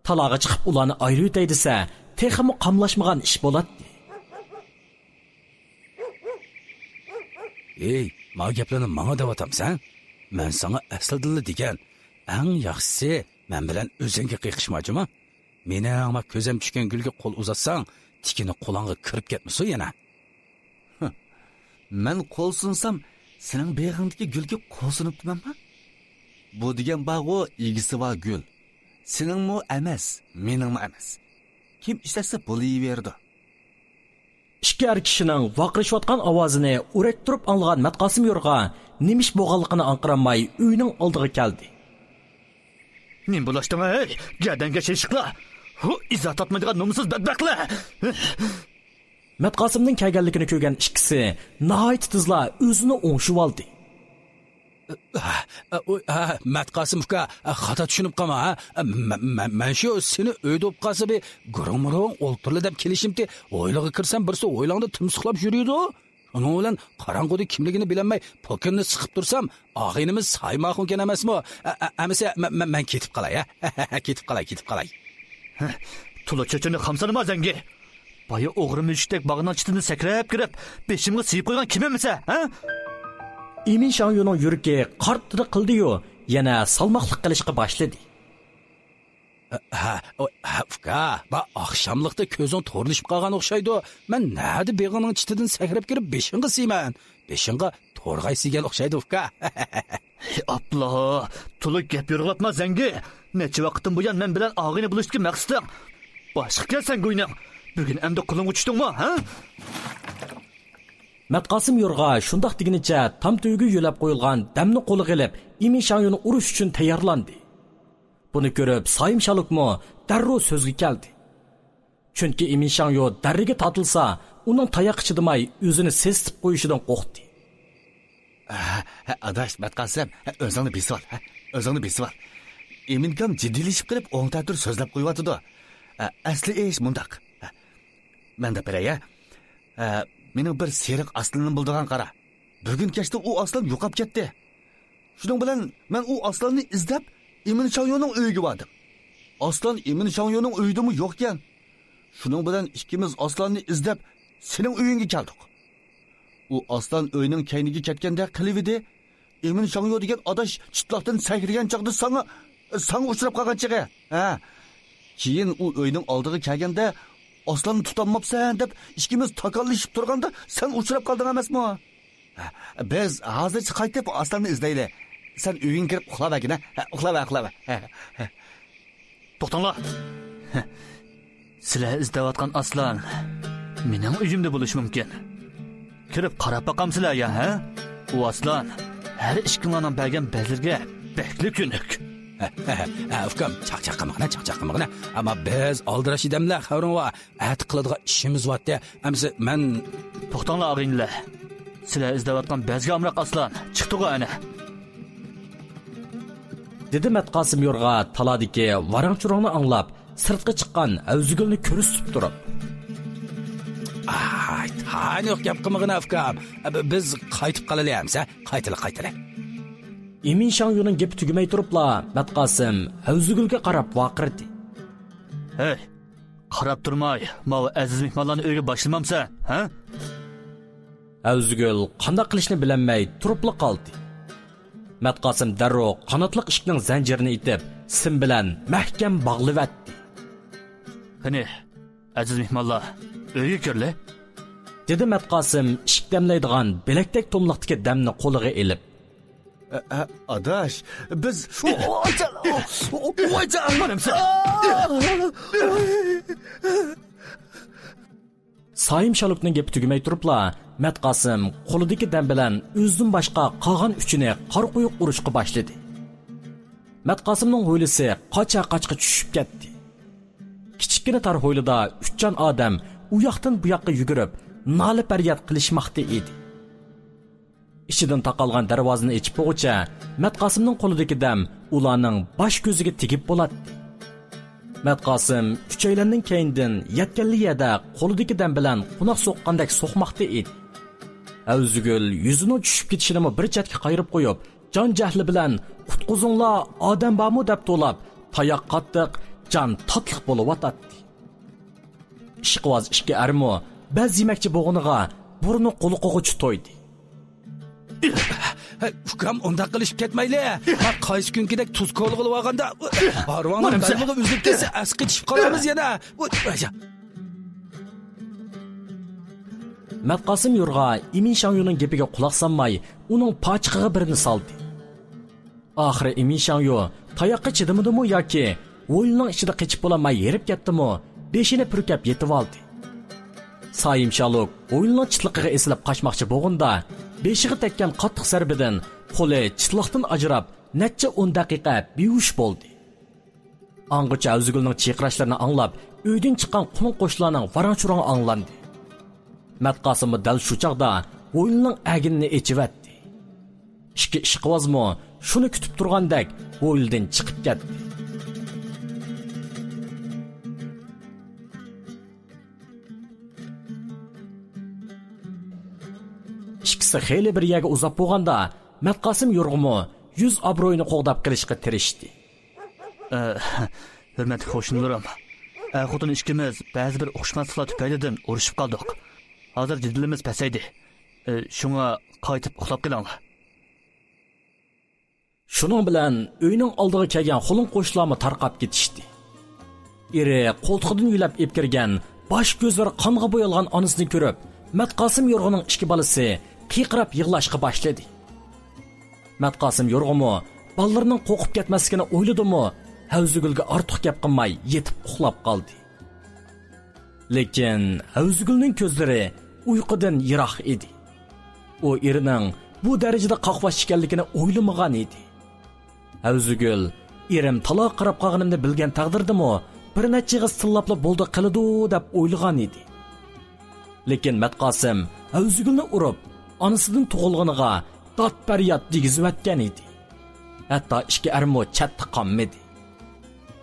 Talaga chiqib ularni ayirib desa, texmi qamlashmagan ish bo'ladi. ey ma gaplarni manga devatamsan man sana aslidilla degan eng yaxshisi men bilan o'zingga qiyiqishmajima meni ama ko'zim tushgan gulga qo'l uzatsang tikini qo'lingga kirib ketmasin yana men qo'l sunsam sening beg'ingdagi gulga qo'l sunibdimanmi bu degan bog'u egisi va gul seningmi emas meningmi emas kim istasa bo'laverdi ikki er kishining vaqirishayotgan ovozini urak turib anglagan Matqosim Yo'rg'a nimish bo'lganligini anqiramay uyning oldiga keldi. Nim bulaşdın ey? Gerdenge şişiklar. Hu izat atmaydigan nomusuz bedbaxtlar. Matqosimning kelganligini ko'rgan ikkisi nihoyat tezla o'zini o'ngshib oldi. Matqosim uka xato tushunib qolma men shu seni uyda bo'lib qolsa bir gurung o'ltirli deb kelishimdi o'ylig'i kirsam birsi o'ylangda tumsuqlab yuriydi uning bilan qorong'uda kimligini bilolmay pokinni siqib tursam og'inimiz saymoqmikan emasmi amisa men ketib qolay ketib qolay Tula cho'chini xamsanima zangi boya o'g'ri mushukdek bag'ning chitini sakrab kirib beshimga siyib qo'ygan kim emasa ha Emin Shangyo'ning yuragi qartdi qildi-yu, yana salmoqliq qilishga boshladi. Uka, ba oqshomlikda ko'zing to'rilishib qolgan o'xshaydi. Men nadi beg'ining chitidan sakrab kirib beshingga siyman. Beshingga to'rg'ay siygan o'xshaydi uka. Aplo, tulu gap yurg'atma zangi. Necha vaqtdan buyon men bilan og'ini bulishga maqsadim. Boshqa kelsan go'yning. Bugun endi qo'ling uchdingmi, ha? Matqosim Yo'rg'a shundoq deginicha tam to'yga yo'lab qo'yilgan damni qo'liga olib, Emin Shangyo'ni urish uchun tayyorlandi. Buni ko'rib, Sayim Shalukmo darrov so'zga keldi. Chunki Emin Shangyo darriga tortilsa, uning tayoq ichidimay o'zini sesitib qo'yishidan qo'rqdi. Adash Matqosim, o'zingni besib ol. Emin-kam jiddiylashib qilib, o'ngtatur so'zlab qo'yibdi. Asli ish mundaq. Menda biraya mening bir seriq aslini bildigan qara. Bugun kechda u aslan yo'qab ketdi. Shuning bilan men u aslanni izlab Emin Shangyo'ning uyiga bordim. Aslan Emin Shangyo'ning uyidami yo'q ekan. Shuning bilan ikkimiz aslanni izlab sening uyingga keldik. U aslan uyning kayniga ketganda qilibdi. Emin Shangyo degan adash chitloqdan sakragan chaqda sana uchrab qolgan chiqi. Keyin u uyning oldiga kelganda Aslanni tutamabsan deb ikkimiz takallashib turganda sen uchrab qolding emasmi? Biz hozircha qaytib aslanni izlayli. Sen uyingga kirib uxlabagina, uxlaba. To'xtanglar. Sizlar izlayotgan aslan mening uyimda bo'lishi mumkin. Kirib qarab boqamsizlar ya, ha? U aslan har ishkimlarning bergan bazirga bekli kunik. Ukam chaqchaqamag'ina ama biz oldirash edamlar xavrin va at qiladigan ishimiz bor-da. Amsi men to'xtanglar og'inglar. Sizlar izlayotgan bazga amroq aslan chiqdi-ku ana. Dedi Matqosim Yo'rg'a taladiki varang-churangni anglab, sirtqa chiqqan Avzigulni ko'rsatib turib. Tani yo'q gap qilmag'ina ukam. Biz qaytib qolayapmiz, qaytala. Emin Shangyo'ning gapi tugmay turibla, Matqosim Avzigulga qarab vaqirdi. Hey, qarab turmay, men aziz mehmonlarni uyga boshlamamsan, ha? Avzigul qanday qilishni bilmay turibla qoldi. Matqosim darrov qanotliq ishning zanjirini itib, sim bilan mahkam bog'livatdi. Qani, aziz mehmonlar, uyga kirli. Dedi Matqosim ishq damlaydigan bilakdek tomliqdagi damni qo'liga elib. Adash, biz Sayim Shalukning gapi tugmay turibla, Matqosim qo'lidagi dam bilan o'zidan boshqa qolgan uchini qor qo'yib urishga boshladi. Matqosimning ho'ylisi qocha-qochqa tushib ketdi. Kichikgina tar ho'ylida 3 jon odam u yoqdan bu yoqqa yugurib, nola faryod qilishmoqda edi. İçidan taqalgan darvozani ichib bo'g'icha, Matqosimning qo'lidagi dam ularning bosh ko'ziga tegib bo'ladi. Matqosim uchaylarning keyindan yetganli yerda qo'lidagi dam bilan qunoq so'qqandek so'qmoqda edi. Avzigul yuzini tushib ketishini bir chetga qayirib qo'yib, jon jahli bilan qutquzinglar, odam bormi deb to'lab, tayoq qattiq, jon tatliq bo'lib o'tadi. Ishqivoz ishga armo, ba'zi yemakchi bo'g'iniga burni qo'li qo'g'ich to'ydi. ukam undaq qilishib ketmayli. Qaysi kunkidek tuz ko'l qilib olganda barvonning qalbiga uzib ketsa asqitishib qolamiz yana. Matqasim Yurg'a Emin Shangyuning gapiga quloq solmay, uning pochiqiga birini soldi. Oxiri Emin Shangyu tayoqqa chidimidimi yoki o'yinning ichida qechib bo'lmay yerib ketdimi, beshini purkab yetib oldi. Sayim Shaluk o'yinning chitliqiga esilib qochmoqchi bo'lganda, beshiga tekkan qattiq zarbidan qo'li chitliqdan ajrab, necha 10 daqiqa behush bo'ldi. Angacha Avzugulning chiqirashlarini anglab, uydan chiqqan qulun qo'shlarning varan-churoni anglandi. Matqasim dal shu chaqda o'yinning aginini echivatdi. Ikki ishqivozmi shuni kutib turgandek o'yindan chiqib ketdi. Ikkisi xeyli bir yerga uzab bo'lganda, Matqasim Yurg'imi 100 obro'yini qo'g'dab qilishga tirishdi. Hurmatli qo'shnilarim, xotin ikkimiz ba'zi bir o'xshmasliklar tufaylidan urushib qoldik. Hozir jidilimiz pasaydi. Shunga qaytib uxlab qolinglar. Shuning bilan uyning oldiga kelgan xulun qo'shlarni tarqab ketishdi. Eri qo'ltig'idan yulab ep kirgan, bosh ko'zlari qonga bo'yalgan onasini ko'rib, Matqasim Yurg'uning ikki balasi qiqirab yig'lashga boshladi. Matqasim Yurg'umi ballarning qo'qib ketmasligini o'yladimi, Havzugulga ortiq gap qilmay yetib uxlab qoldi. Lekin Havzugulning ko'zlari uyqudan yiroq edi. U erining bu darajada qaqvash ekanligini o'ylamagan edi. Havzugul erim taloq qarab qolganimni bilgan taqdirdimi, bir necha g'iz tillabla bo'ldi qiladi deb o'ylagan edi. Lekin Matqasim Havzugulni urib, onasidan tug'ilganiga dod-faryod degizvatgan edi. Hatto ishga armo chatdi qolmadi.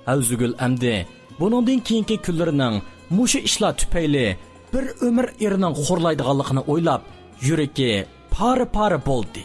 Havzugul amdi buningdan keyingi kunlarining mushu ishlar tufayli bir umr erining xo'rlaydiganligini o'ylab, yuragi pari-pari bo'ldi.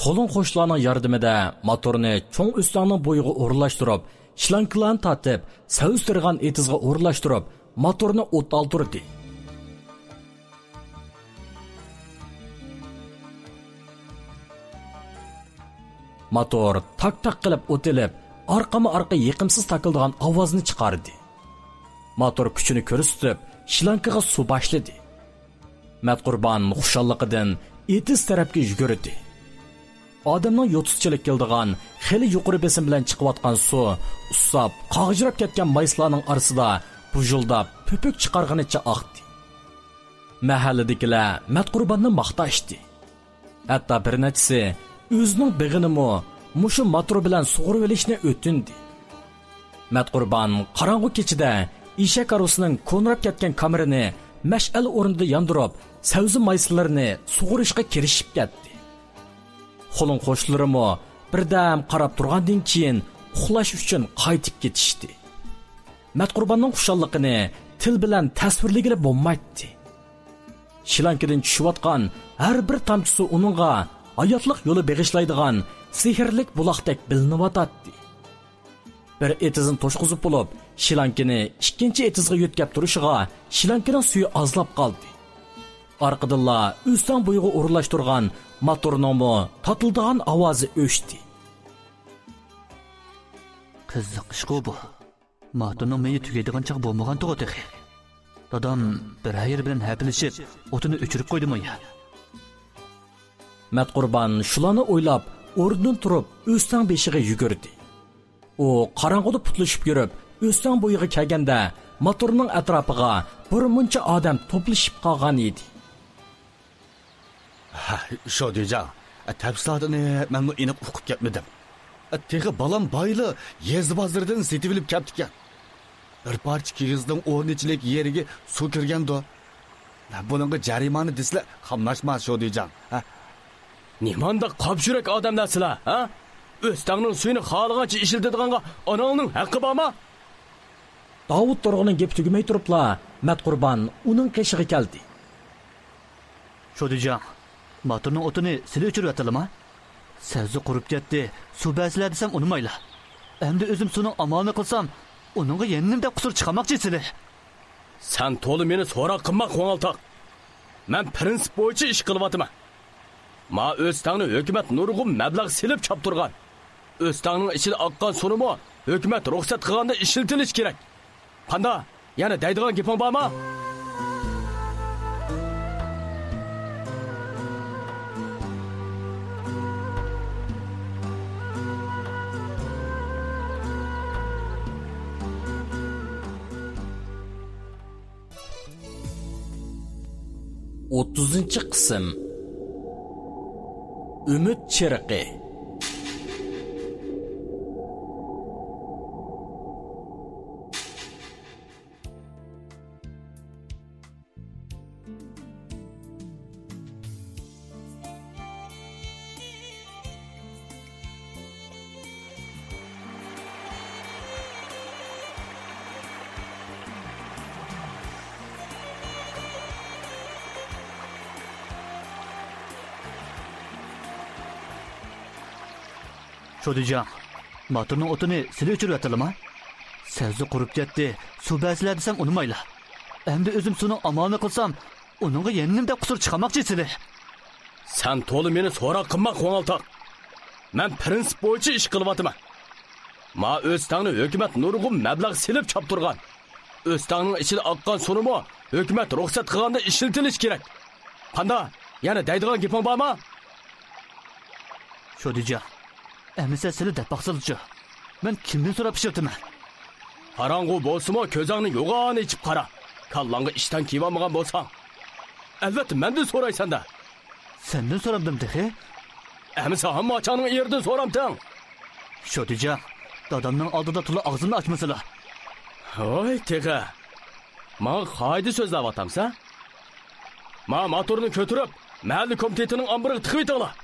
Xolun qo'shlarning yordamida motorni cho'ng o'stangning bo'yiga o'rlashtirib, shlankalarni tatib, savustirgan etizga o'rlashtirib, motorni o't oldirdi. Motor tak-tak qilib o'tilib, orqama-orqa yiqimsiz takildigan ovozni chiqardi. Motor kuchini ko'rsatib, shlankaga suv boshladi. Matqurban xushalliqidan etiz tarafga yugurdi. Odamning yo'tuschilik keldigan, xeli yuqori besim bilan chiqayotgan suv, ussab, qog'jirab ketgan mayslarning orasida bujuldab, pöpök chiqarganicha oqdi. Mahalladagilar Matqurbanni maqtashdi. Hatto bir nechisi o'zining big'inimi mushu motor bilan sug'urib olishni o'tindi. Matqurban qorong'u kechida eshak karusining ko'nrab ketgan kamerini mash'al o'rnida yondirib, savzi mayslarini sug'urishga kirishib ketdi. Xolun qo'shlarimi birdam qarab turgandan keyin uxlash uchun qaytib ketishdi. Matqurbanning xushalligini til bilan tasvirlagili bo'lmaydi. Shlankadan tushayotgan har bir tomchi suv uningga hayotlik yo'li beg'ishlaydigan sehrlik buloqdek bilinyotdi. bir etizini to'shqizib bo'lib, shilankini ikkinchi etizga yo'tkab turishiga shilankining suvi azlab qoldi. Arqadilla o'stan bo'yiga o'rinlashtirgan motorning tatildigan ovozi o'chdi. Qiziq ish bu. Motorning meyi tugaydigan chaq bo'lmagan to'g'ri. Dadam bir ayir bilan hapilishib, o'tini o'chirib qo'ydimi ya? Matqurban shularni o'ylab, o'rnidan turib, o'stan beshiga yugurdi. U qorong'uda putlashib yurib, o'stan bo'yiga kelganda, motorning atrofiga bir muncha odam to'plashib qolgan edi. Shodijon, tafsilotini men aniq o'qib ketmadim. Tegi balam bayli yezdi bozordan setib olib kelibdi. Bir parcha kigizning o'rnichilik yeriga suv kirgandi. Buningga jarimani deslar, qamlashmas Shodijon. Nimanda qopshurak odamlarsizlar, ha? O'stangning suyini xohlagancha ishildidiganga onangning haqqi bormi? Davud Turg'unning gap tugmay turibla, Matqurban uning qeshiga keldi. Shodijon, motorning o'tini sili o'chirib atalama? Savzi qurib ketdi. Suv baslar desam unmayla. Endi o'zim suvni amalni qilsam, uningga yenimda qusur chiqamoqchi sili. Sen to'li meni so'roq qilmoq qo'ng'altoq. Men prinsip bo'yicha ish qilyapman. Ma o'stangni hukumat nurg'un mablag' silib chop turgan. O'stangning ichida oqqan suvni hukumat ruxsat qilganda ishlatilish kerak. Qanda, yana daydigan gaping bormi? O'ttizinchi qism. Umid chiriqi. Shodijon, motorning o'tini sili o'chirib atalama? Savzi qurib ketdi. Suv baslar desam unmayla. Endi o'zim suvni amalni qilsam, uningga yenimda qusur chiqamoqchi sili. Sen to'li meni so'roq qilmoq qo'ng'altoq. Men prinsip bo'yicha ish qilyapman. Ma o'stangni hukumat nurg'un mablag' silib chop turgan. O'stangning ichida oqqan suvni hukumat ruxsat qilganda ishlatilish kerak. Qanda, yana daydigan gaping bormi? Shodijon, Əmsə sili də baxsılıcı. Mən kimdən sonra pişirtimin? Qarang'u bolsimo ko'zingni yo'g'on ichib qara. Kallangga ishdan kiyolmagan bo'lsang. Albatta mendan so'raysanda. Sendan so'ramdim dehi? Əmsə hamma açanın yerdan so'ramding. Shodijon, dadamning oldida tula og'zini ochmasala. Voy tega. Men qayda so'zlayapamsa? Men motorni ko'tarib, mahalliy komitetining ombiriga tiqib etinglar.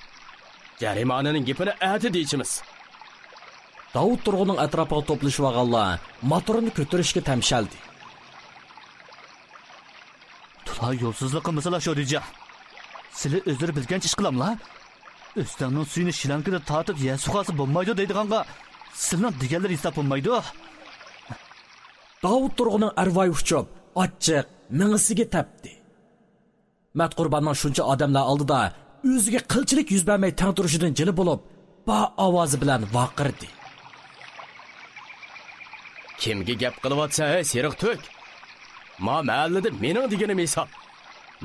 Jarimaning gapini ati deychimiz. Davud Turg'unning atrofiga to'plashib olganlar motorni ko'tarishga tamshaldi. Tula yo'lsizlik qilmasala Shodijon. Sizlar o'zlari bilgancha ish qilamlar. O'stangning suyini shilankida tortib yasuqasi bo'lmaydi deydiganga, sizlarning deganlar hisob bo'lmaydi. Davud Turg'unning arvoyi uchib, ochiq ming'isiga tapdi. Matqurbanning shuncha odamlar oldida o'ziga qilchilik yuz bermay tang turishidan jili bo'lib, ba ovozi bilan vaqirdi. Kimga gap qilyapsa, seriq to'k? Ma mahallada mening deganim hisob.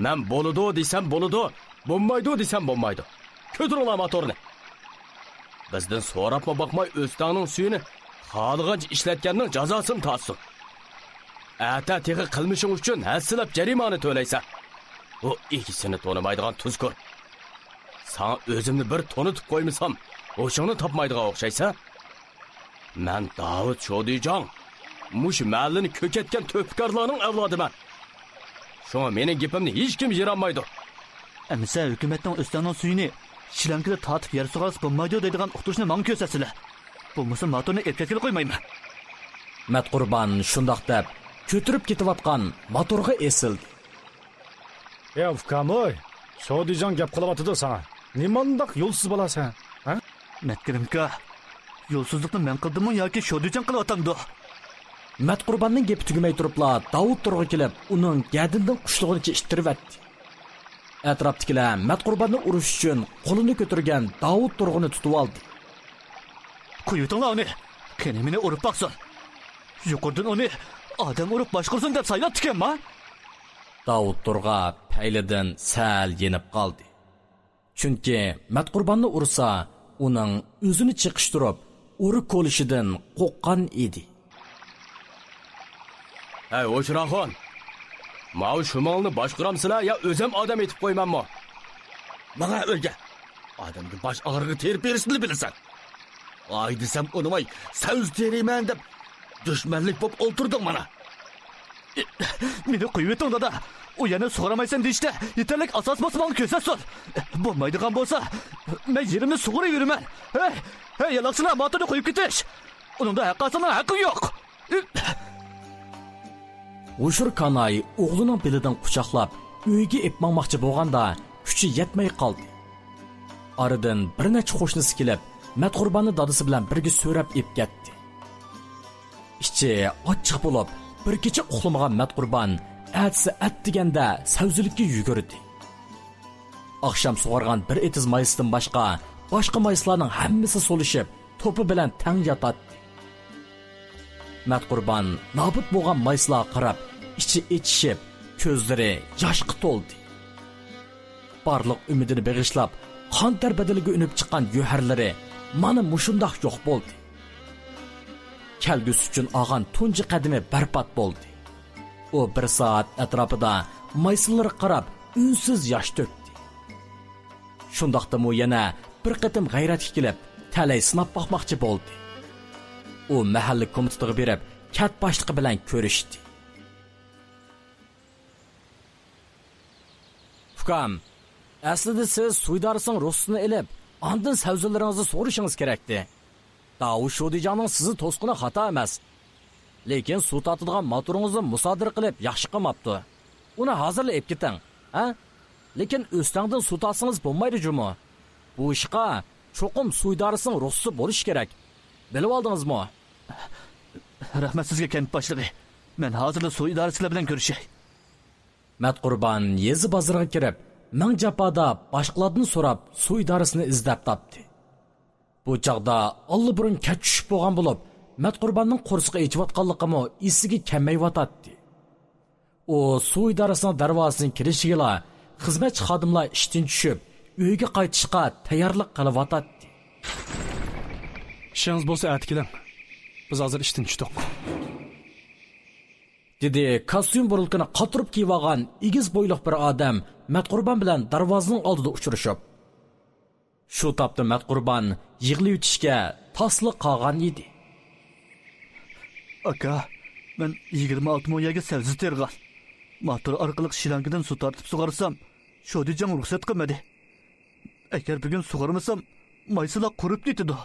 Men bo'ladi desam bo'ladi, bo'lmaydi desam bo'lmaydi. Ko'taringlar motorni. Bizdan so'rabma boqmay o'stangning suyini xohlagancha ishlatganning jazosini tortsin. Ata teg'i qilmishing uchun hassilab jarimani to'laysan. Bu ikkisini to'lamaydigan tuzkur. Sana o'zimni bir tonitib qo'ymasam, o'shani topmaydigan o'xshaysa? Men Davud Shodijon, mush mahallani ko'katgan to'pkarlarning avlodiman. Shunga mening gapimni hech kim yiranmaydi. Amsa hukumatning o'stangning suyini shilankida tortib yer sug'as bo'lmaydi deydigan uqtirishni menga ko'rsatsinlar. Bo'lmasa motorni erkakka qo'ymayman. Matqurban shundoq deb ko'tirib ketayotgan motorga esildi. Ukamoy, Shodijon gap qilyapti sana. Nimandaq yo'lsiz bo'lasan, ha? Matkirimka, Yo'lsizlikni men qildimmi yoki sho'dijan qilib atamdi? Matqurbanning gapi tugmay turibla Davud turg'i kelib, uning gadindan qushlig'icha ittiribdi. Atrofdagilar Matqurbanni urish uchun qo'lini ko'targan Davud turg'ini tutib oldi. Qo'yutinglar uni. Qani meni urib baqsin. Yuqordan uni odam urib boshqursin deb saylatdikmi? Davud turg'a paylidan sal yenib qoldi. Chunki Matqurbanni ursa, uning o'zini chiqishtirib, uri qo'lishidan qo'rqqan edi. Hey O'shiraxon. Mau shumolni boshqiramsizlar yo o'zim odam etib qo'ymanmi? Mana o'lga. Odamga bosh og'rig'i terib berishni bilasan. Ay desam unimay, so'z teriyman deb dushmanlik bo'lib o'ltirding mana. Meni qo'yib etingda da. U yana sug'uramaysan deyishda, yetarlik asos bosmoqni ko'rsasin. Bo'lmaydigan bo'lsa, men yerimni sug'urib yuraman. Hey, yalaqchilar, motorni qo'yib ketish. Uningda haqqasini haqqi yo'q. O'shur Kanay o'g'lining belidan quchoqlab, uyga epmoqchi bo'lganda, kuchi yetmay qoldi. Aradan bir necha qo'shnisi kelib, Matqurbanni dadasi bilan birga so'rab ep ketdi. Ichi ochiq bo'lib, bir kecha uxlamagan Matqurban atsi deganda savzilikka yugurdi. Akşam sug'argan bir etiz maysidan boshqa mayslarning hammasi so'lishib, to'pi bilan tang yotadi. Matqurban nobud bo'lgan mayslar qarab, ichi etishib, ko'zlari yoshga to'ldi. Barliq umidini beg'ishlab, qon ter badaliga unib chiqqan yo'harlari mana mushundoq yo'q bo'ldi. Kelgusi uchun olgan tunji qadami barbod bo'ldi. O bir soat atrofida maysillarga qarab, unsiz yosh to'kdi. Shundaqda mu yana bir qatim g'ayratga kelib, talay sinab boqmoqchi bo'ldi. U mahalla komitetiga berib, kat boshlig'i bilan ko'rishdi. Fukam, aslida siz suydarisining ruxsatini olib, ondan savzilaringizni so'rishingiz kerakdi. Davud Shodijonning sizni to'sqini xato emas. Lekin suv tatadigan motoringizni musodir qilib yaxshi qilmabdi. Uni hozirla olib keting, ha? Lekin o'stangdan suv tatsangiz bo'lmaydi-jumi? Bu ishqa cho'qim suydarisining ruxsati bo'lish kerak. Bilib oldingizmi? Rahmat sizga kent boshlig'i. Men hozirda suv idorachilari bilan ko'rishay. Matqurban yezi bozoriga kirib, ming jafoda boshqalardan so'rab suv idorasini izlab topdi. Bu chaqda allburun kech tushib bo'lgan bo'lib, Matqurbanning qo'rsiqi echiyotganligimi esiga kelmayotdi. U suv idorasining darvozasining kirishiga xizmatchi xodimlar ishdan tushib, uyga qaytishga tayyorlik qilyotdi. Ishingiz bo'lsa aytkiling. Biz hozir ishdan tushdik. Dedi kostyum burulkini qatirib kiyib olgan igiz bo'yliq bir odam Matqurban bilan darvozaning oldida uchrashib. Shu topda Matqurban yig'li yutishga tasliq qolgan edi. Aka, men 26 mo'yaga savzi tergan. Motor orqali shilangidan suv tortib sug'arsam, Shodijon ruxsat qilmadi. Agar bugun sug'armasam, mayslar qurib ketadi.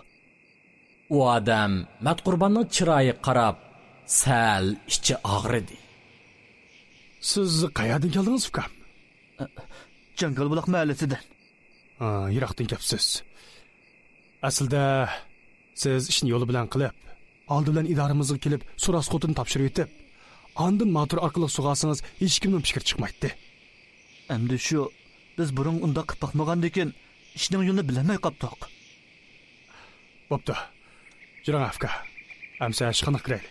U odam Matqurbanning chiroyiga qarab, sal ichi og'ridi. Siz qayerdan keldingiz, ukam? Jangalbuloq mahallasidan. Yiroqdan kelibsiz. Aslida siz ishni yo'li bilan qilib, oldi bilan idoramizga kelib, so'rasqotini topshirib yetib, ondan motor orqali sug'arsangiz hech kimning fikr chiqmaydi. Endi shu biz burun unda qilib boqmagandan ishning yo'lini bilmay qoldik. Bo'pti. Jiran afka. Amsa ishxona qirayli.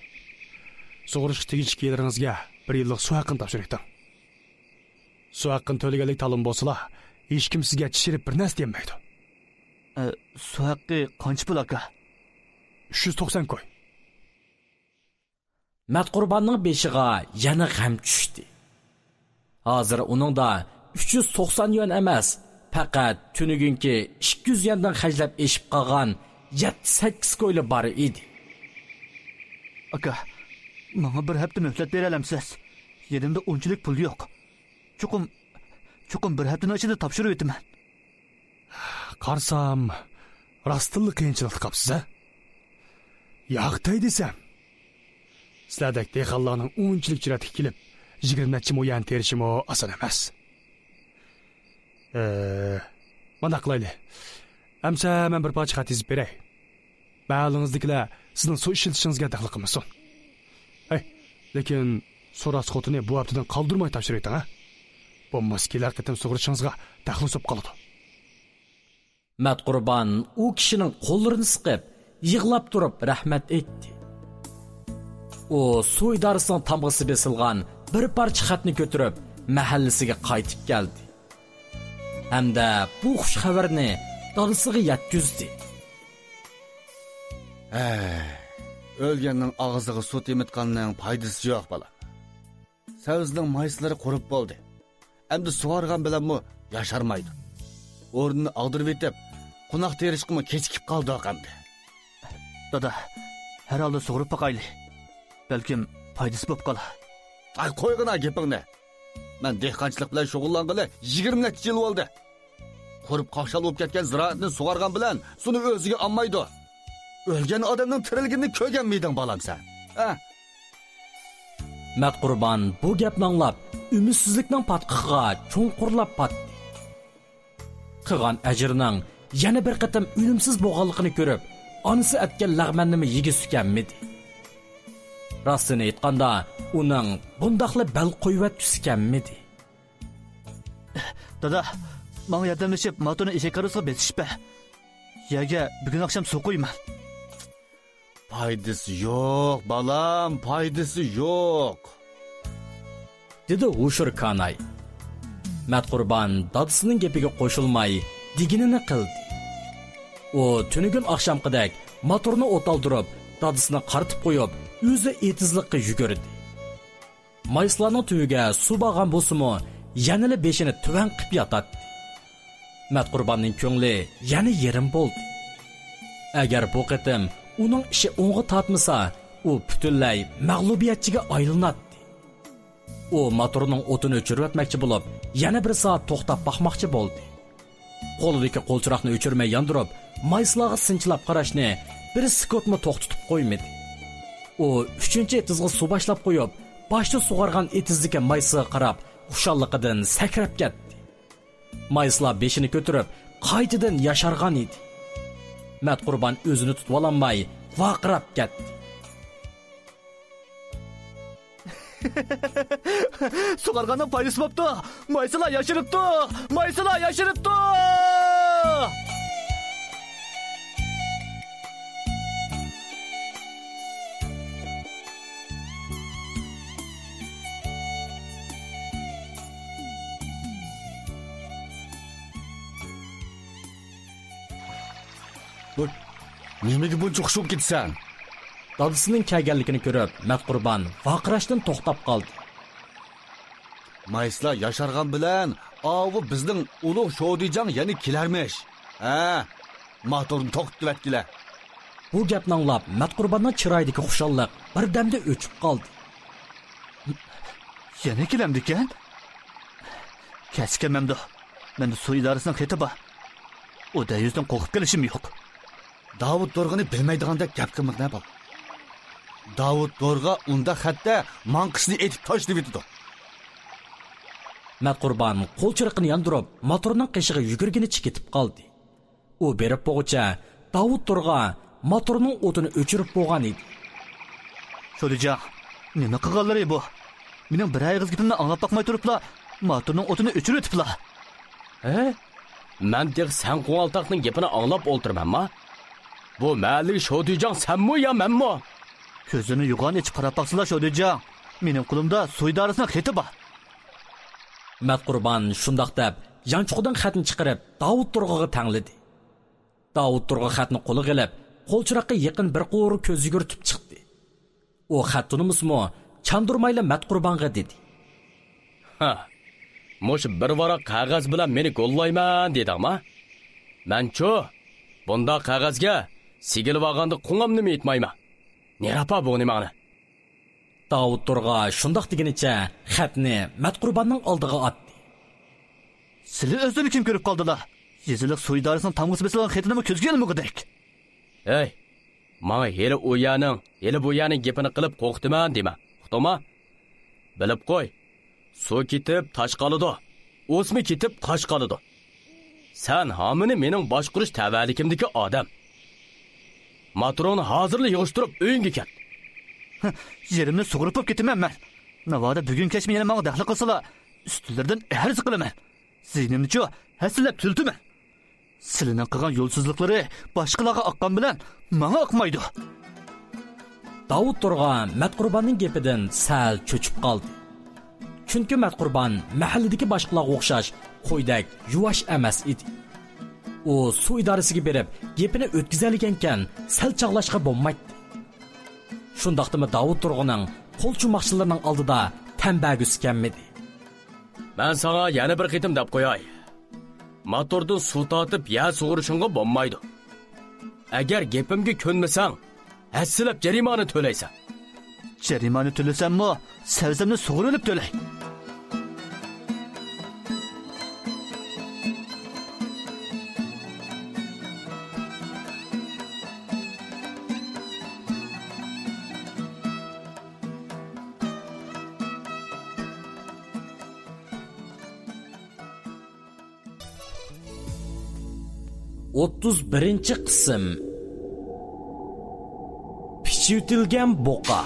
Sug'urish tegishli kiylaringizga 1 yillik suv haqqini topshirdim. Suv haqqini to'laganlik ta'lim bo'lsa, hech kim sizga chishirib bir narsa demaydi. Suv haqqi qancha pul aka? 390 qo'y. Matqurbanning beshiga yana g'am tushdi. Hozir uningda 390 yuan emas, faqat tunigunki 200 yuandan xajlab eshib qolgan 7-8 qo'yli bor edi. Aka, menga bir hafta muhlat bera olamsiz? Yerimda unchalik pul yo'q. Chuqum bir haftaning ichida topshirib o'taman. Qarsam, rostilla qiyinchilik qilibsiz-a? Yo'qday desam. Sizlardek dehqonlarning unchalik jur'atiga kelib, 20 necha mo'yan terishimi oson emas. Mana qilayli. Amsa men bir parcha xat yozib beray. Bağlığınızdakiler sizin su işletişinizge daxil qilmasin. Lekin su rasxotini bu haftadan qaldırmay topshiraytan, ha? Bo'lmasa kelar qitim sug'urishingizga daxil so'p qoladi. Matqurban u kishining qo'llarini siqib, yig'lab turib rahmat aytdi. U suv idorasining tamg'isi besilgan bir parcha xatni ko'tarib mahallasiga qaytib keldi. Hamda bu xush xabarni dadasiga yetkazdi. O'lganning og'ziga suv temitganning foydasi yo'q bola. Savizning mayslari qurib bo'ldi. Endi sug'organ bilanmi yasharmaydi. O'rnini ag'dirib etib, qo'noq terishqimi kechikib qoldi qamdi. Dada, herhalde sug'urib boqayli. Balkim foydasi bo'lib qolar. Qo'yg'ina gapingni. Men dehqonchilik bilan shug'ullanganlar 20 necha yil bo'ldi. Qurib qoqshal bo'lib ketgan ziroatni sug'organ bilan suni o'ziga olmaydi. O'lgan odamning tirilganini ko'rganmiyding bolam sen? Ha? Matqurban bu gapni anglab, ümidsizlikning patqiqiga cho'nqurlab patdi. Qilgan ajrining yana bir qatam o'limsiz bo'lganligini ko'rib, onasi atgan lag'mannimi yigi sukanmidi. Rostini aytganda, uning bundaqli bal qo'yvat tusikanmidi. Dada, menga yordamlashib, motorni eshak karosiga besishpa. Yerga bugun akşam su qo'yman. Foydasi yo'q, balam, foydasi yo'q. Dedi Ushur Kanay. Matqurban dadasining gapiga qo'shilmay, diginini qildi. U tunugun oqshomqidek motorni o'taldirib, dadasini qaritib qo'yib, o'zi etizlikqa yugurdi. Mayslarning tuyiga suv bog'an bo'lsa-mu, yanili beshini tuvan qilib yotadi. Matqurbanning ko'ngli yana yerim bo'ldi. Agar bu qitim uning ishi o'ng'i tortmasa, u butunlay mag'lubiyatchiga aylanadi. U motorning o'tini o'chirib o'tmoqchi bo'lib, yana bir soat to'xtab boqmoqchi bo'ldi. Qo'lidagi qo'lchiroqni o'chirmay yondirib, mayslarga sinchilab qarashni bir sekundmi to'xtatib qo'ymadi. U 3-etizga suv boshlab qo'yib, boshda sug'argan etizga maysiga qarab, xushalligidan sakrab ketdi. Mayslar beshini ko'tarib, qaytadan yashargan edi. Matqurban o'zini tutib ololmay, vaqirab ketdi. Sug'arganning foydasi bo'pti. Mayslar yashiribdi. Mayslar yashiribdi. Nimaga buncha xushib ketsan? Dadasining kelganligini ko'rib, Matqurban vaqirashdan to'xtab qoldi. Mayslar yashargan bilan, avu bizning ulug' Shodijan yana kelarmish. Ha, motorni to'xtatib atdilar. Bu gapni anglab, Matqurbanning chiroyidagi xushallik birdamda o'chib qoldi. Yana kelamdikan? Kechikmamdi. Menda suv idorasining xati bor. O da yüzden qo'rqib kelishim yo'q. Davud Dorg'ani bilmaydiganda gap qilmoqda bo'l. Davud Dorg'a unda xatda manqisni etib tashlab etdi. Matqurban qo'lchiriqni yondirib, motorning qishig'i yugurginicha ketib qoldi. U berib bo'g'icha Davud Dorg'a motorning o'tini o'chirib bo'lgan edi. Shodijon, nima qilganlari bu? Mening bir og'iz gapimni anglab boqmay turiblar, motorning o'tini o'chirib etiblar. Men deg sen qo'ng'altoqning gapini anglab o'ltirmanmi? Bu ma'li Shodijon senmi yo menmi? Ko'zini yug'on ichib qarab baqsizlar Shodijon. Mening qo'limda suv idorasining xati bor. Matqurban shundoq deb, yanchuqdan xatni chiqarib, Davud Turg'aga tangladi. Davud Turg'a xatni qo'liga olib, qo'lchiroqqa yaqin bir qo'ri ko'z yugurtib chiqdi. U xatni musmo chandurmayla Matqurbanga dedi. Mo'sh bir varaq qog'oz bilan meni gollayman dedingmi? Men-chu, bunda qog'ozga sigilib olganda qo'ng'amni aytmayman. Nerapa bu nimani? Davud Turg'a shundoq deginicha xatni Matqurbanning oldiga otdi. Sizlar o'zini kim ko'rib qoldilar? Yeziliq suv idorasining tamg'isi besilgan xatini ko'zga ilmog'idek. Ey, menga heli u yaning, heli bu yaning gapini qilib qo'rqdiman dema. Uqdimi? Bilib qo'y. Suv ketib tosh qoladi. O'smi ketib tosh qoladi. Sen hamini mening boshqurish tavallikimdagi odam. motorni hozirla yig'ishtirib uyingga ket. Yerimni sug'urib ketaman men. Navoda bugun kechmi yana menga daxli qilsalar, ustillardan ahriz qilaman. Zihnimni-chi hasillab tiltiman. Sizlarning qilgan yo'lsizliklari boshqalarga oqqan bilan menga oqmaydi. Davud Turg'an Matqurbonning gapidan sal cho'chib qoldi. Chunki Matqurbon mahalladagi boshqalarga o'xshash qo'ydak yuvosh emas edi. U suv idorasiga berib, gapini o'tkazaligankan sal chaqlashga bo'lmaydi. Shundaqdimi Davud Turg'anning qo'l chumoqchilarining oldida tambagisi kelmadi. Men sana yana bir qitim deb qo'yay. Motordan suv tortib ya sug'urishingga bo'lmaydi. Agar gapimga ko'nmasang, hassilab jarimani to'laysan. Jarimani to'lasammi, savzamni sug'urilib to'lay. Birinchi qism. Pichitilgan boqa.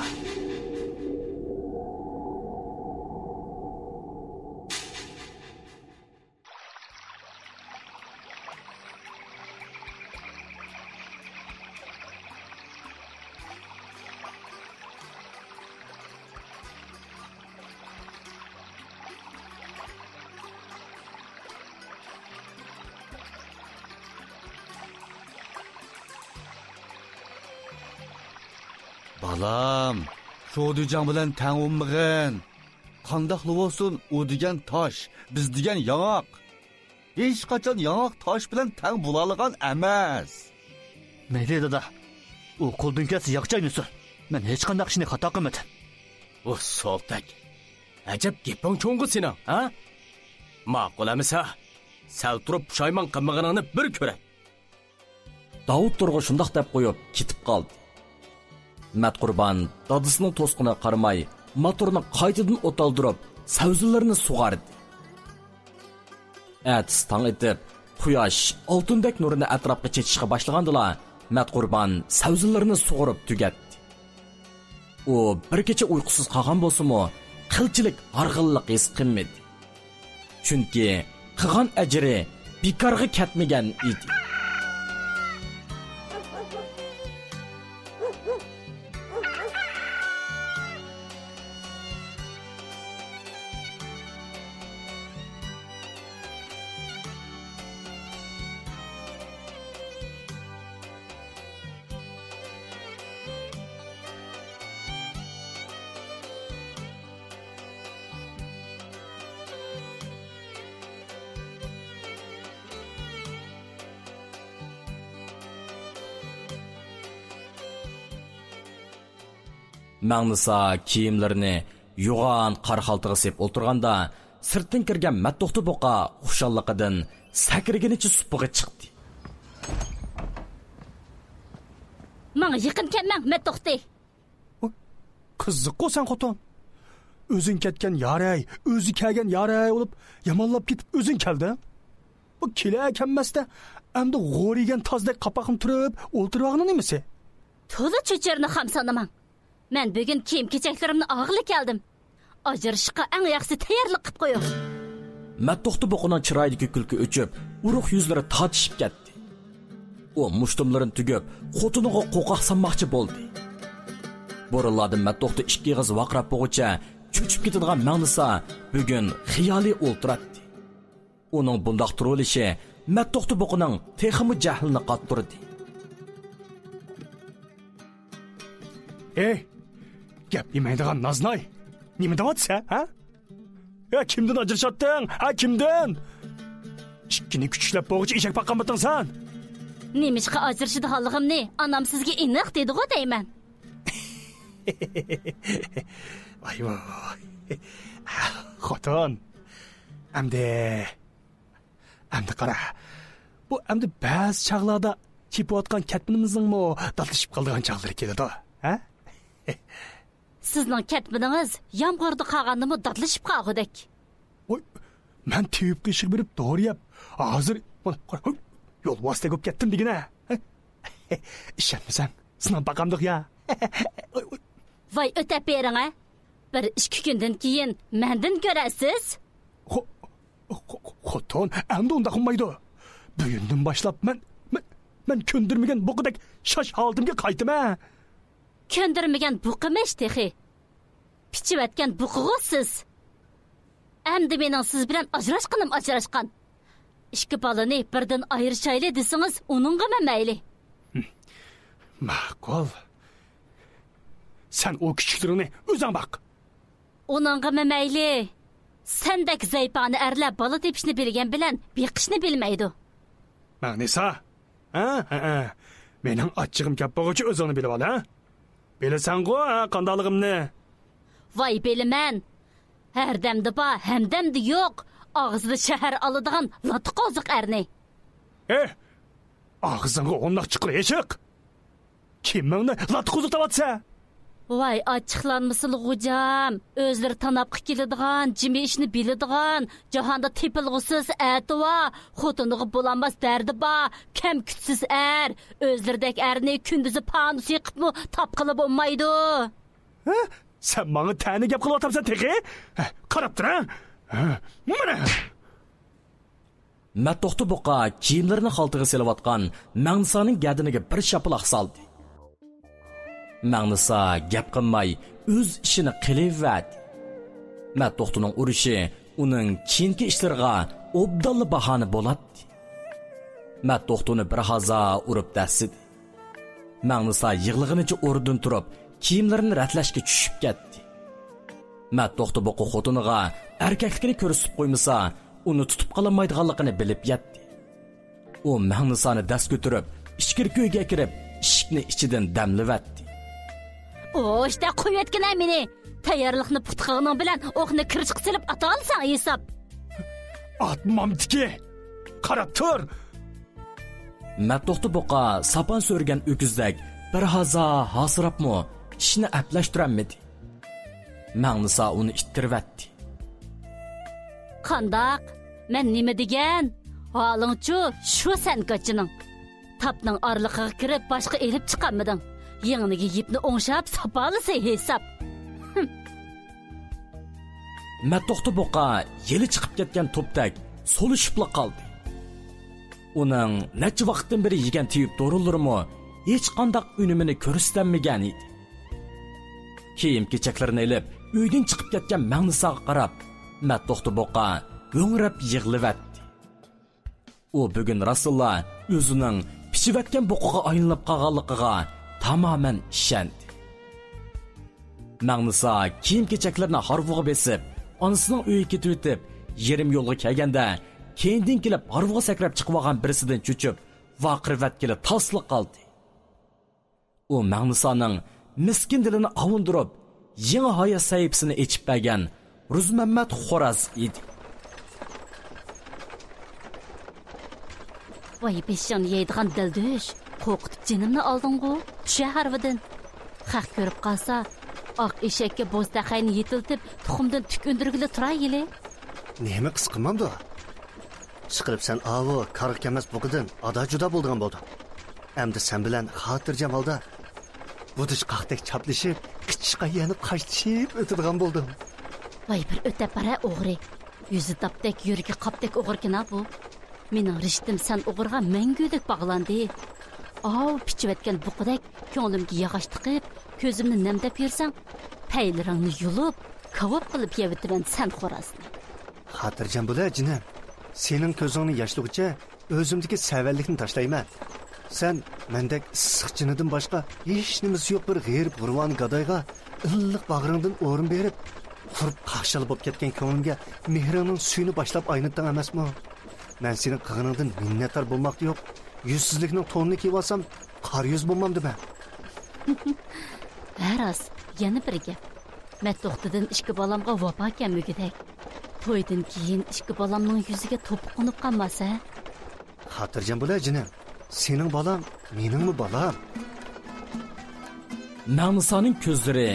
Balam, şu diyeceğim bilen teng olmağın. Qandaqlı olsun o degan tosh, biz degan yong'oq. Hech qachon yong'oq tosh bilan teng bo'lalig'an emas. Mayli dada. U qo'ldan kelsa yoqchaynisin. Men hech qanday ishni xato qilmadim. O soltak. Ajab gaping cho'ng'i sening, ha? Ma'qul emisa, sal turib pushaymon qilmaganingni bir ko'ray. Davud Turg'an shundoq deb qo'yib ketib qoldi. Matqurbon dadisining to'sqiniga qaramay, motorni qaytadan o'taldirib, savzillarini sug'ardi. Ertasi tong etib, quyosh oltindek nurini atrofga chechishga boshlagandila, Matqurbon savzillarini sug'urib tugatdi. U bir kecha uyqusiz qolgan bo'lsa-mu, qilchilik arg'illik his qilmadi. Chunki qilgan ajri bekorga ketmagan edi. Magnisa kiyimlarini yo'g'on qor xaltaga sep o'tirganda, sirtdan kirgan Matto'xti boqa xushalliqidan sakriginicha supig'i chiqdi. Menga yaqin kelmang, Matto'xti. Qiziq qo'san xotin. O'zing ketgan yaray, o'zi kelgan yaray bo'lib, yomonlab ketib o'zing keldi. Bu kela ekanmasda, endi g'origan tozdek qapaqim turib, o'ltirog'ini nemisi? To'la cho'chirni ham sonaman. Men bugun kiyim-kechaklarimni og'irlik keldim. Ajrashishga eng yaxshi tayyorlik qilib qo'ying. Matto'xti boqining chiroyidagi kulki o'chib, uruq yuzlari tortishib ketdi. U mushtumlarini tugib, xotiniga qo'qoq sanmoqchi bo'ldi. Bo'rilardan Matto'xti ikki g'iz vaqrab bo'g'icha cho'chib ketadigan Magnisa bugun xiyoliy o'ltiradi. Uning bundoq turilishi Matto'xti boqining texmi jahlini qottirdi. Gap yemaydigan Naznay. Nima deyapsan, ha? Ya kimdan ajrashatding? Ha, kimdan? Ikkini kuchlab bo'g'ichi eshak baqqanmisan sen? Nimishqa ajrashadiganligimni onam sizga aniq dedi-ku deyman. Voy. Xotin. Endi qara. Bu endi ba'zi chaqlarda chepayotgan katminimizning daltishib qolgan chaqlar keladi, ha? Sizning katminingiz yomg'irda qolgandimi dadlashib qolgudek. Voy, men tevib qishib berib, to'g'riyap. Hozir yo'l vosita ko'p ketdim degina. ishonmasang sinab baqamdiq ya. Voy o'tab bering a. Bir 2 kundan keyin mendan ko'rasiz. Xotin, endi unda qilmaydi. Bugundan boshlab men ko'ndirmagan buqidek shosh holdimga qaytma. Ko'ndirmagan buqimish texi. Pichivatgan buqig'isiz. Endi mening siz bilan ajrashqan. 2 balani birdan ayirishayli desangiz, uningga mayli. Ma'qul. Sen o kichiklarni o'zing baq. Uningga mayli. Sendek zaypani erlar bala tepishni bilgan bilan beqishni bilmaydi. Magnisa? Mening achchig'im kap bo'g'ichi o'zingni bilib ol, ha? Bilasan-ku, qandaligimni. Voy bilaman. Herdamda ba, hamdamda yo'q. Og'zida shahar oladigan latqoziq erni. Og'zingga o'ndoq chiqir eshiq. Kimingni latqoziq tavatsa? Voy açıqlanmasın hocam. Özleri tanapqı keladigan, jimi ishni biladigan, jahonda tepilg'usiz ativa, xotinig'i bo'lanmas dardi ba, kam kutsiz özlerdek erni kunduzi panus yiqibmi tapqili bo'lmaydi. Sen bana tani gap qilyapsan teqi? Qarab tur, ha? Mana. Matto'xti buqa kiyimlarini xaltiga selayotgan Magnisaning gadiniga bir shapaloq soldi. Magnisa gap qilmay o'z ishini qilaverdi. Matto'xtining urishi uning keyingi ishlariga obdalla bahona bo'ladi. Matto'xtini bir haza urib dasidi. Magnisa yig'lig'inicha o'rnidan turib, kiyimlarini ratlashga tushib ketdi. Matto'xti buqa xotiniga erkakligini ko'rsatib qo'ymasa, uni tutib qolmaydiganligini bilib yetdi. U Magnisani dast ko'tarib, ichkir ko'yga kirib, eshikni ichidan damlavatdi. İşte qo'yatgan meni. Tayyorlikni puxtqig'ing bilan o'qni kirchiq silib ata olsang hisob. Atmamdiki. Qarab tur. Matto'xti buqa sapan so'rgan o'kizdek bir haza hasirabmi ishni aplashtiramidi. Magnisa uni ittirvatdi. Qandaq? Men nima degan? Holingchu shu sen qachining. Tapning orliqiga kirib boshqa elib chiqamiding. Yengniga yipni o'ngshab sapalisi hesab. Matto'xti buqa yeli chiqib ketgan to'pdak solishibla qoldi. Uning necha vaqtdan beri yegan tiyib dorilarimi hech qanday unumini ko'rsatmagan edi. Kiyim-kechaklarini ilib, uydan chiqib ketgan Magnisaga qarab, Matto'xti buqa ho'ngrab yig'livatdi. U bugun Rasululloh o'zining pishivatgan buqiga aylanib qolganligiga tamamen ishondi. Magnisa kiyim-kechaklarini harvuga besib, onasining uyiga ketib o'tib, yerim yo'lga kelganda, keyindan kelib harvuga sakrab chiqib olgan birisidan cho'chib, vaqirvat kelib tasliq qoldi. U Magnisaning miskin dilini avundirib, yangi hayot sahifasini echib bergan Ruzmammat Xo'raz edi. Voy beshon yeydigan dildish, qo'rqitib jinimni olding-ku, shaharvidan. Haq ko'rib qolsa, oq eshakka bo'zdaqayni yetiltib, tuxumdan tuk undirgili turayli. Nima qis qilmamdi? Chiqirib sen avo qarq emas buqidan ada juda bo'lgan bo'ldi. Endi sen bilan xotirjam holda budish qaqdek chaplashib, qichqa yana qachib o'tadigan bo'ldim. Voy bir o'tib bara o'g'ri. Yuzi tapdek, yuragi qopdek o'g'irkina bu. Mening rishtim sen o'g'irga mangudek bog'landi. Pichivatgan buqidek ko'nglimga yog'och tiqib, ko'zimni namdab yursam, paylaringni yulib, kavob qilib yevitaman sen xo'rasni. Xotirjam bo'la, jinim. Sening ko'zingni yoshlig'icha o'zimdagi savallikni tashlayman. Sen mendek issiqchinidan boshqa hech nimasi yo'q bir g'erib g'urvon gadoyga illiq bag'ringdan o'rin berib, qurib qaqshal bo'lib ketgan ko'nglimga mehringning suyini boshlab aynitding emasmi? Men sening qig'iningdan minnatdor bo'lmoqda yo'q. Yüzsizlikning to'nini kiyib olsam, qor yuz bo'lmamdi ben. Haras, yana bir gap. Matto'xtidan 2 balamga vafo kelmugidek. To'ydan keyin 2 balamning yuziga to'piq qo'nib qolmasa? Xotirjam bo'la, jinim. Sening balam, meningmi balam? Magnisaning ko'zlari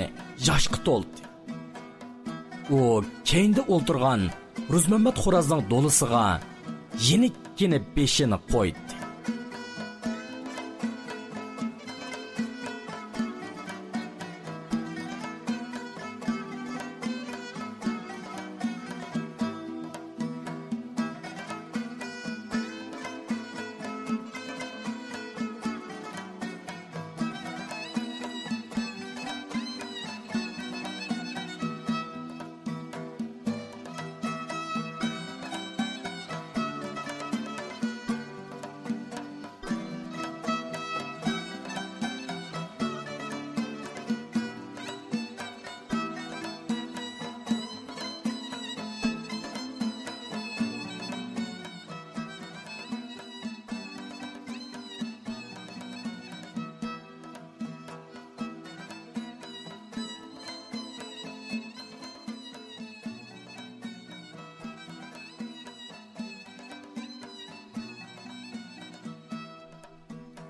yoshga to'ldi. U keyinda o'ltirgan Ruzmammat Xo'razning dolisiga yenikkina beshini qo'ydi.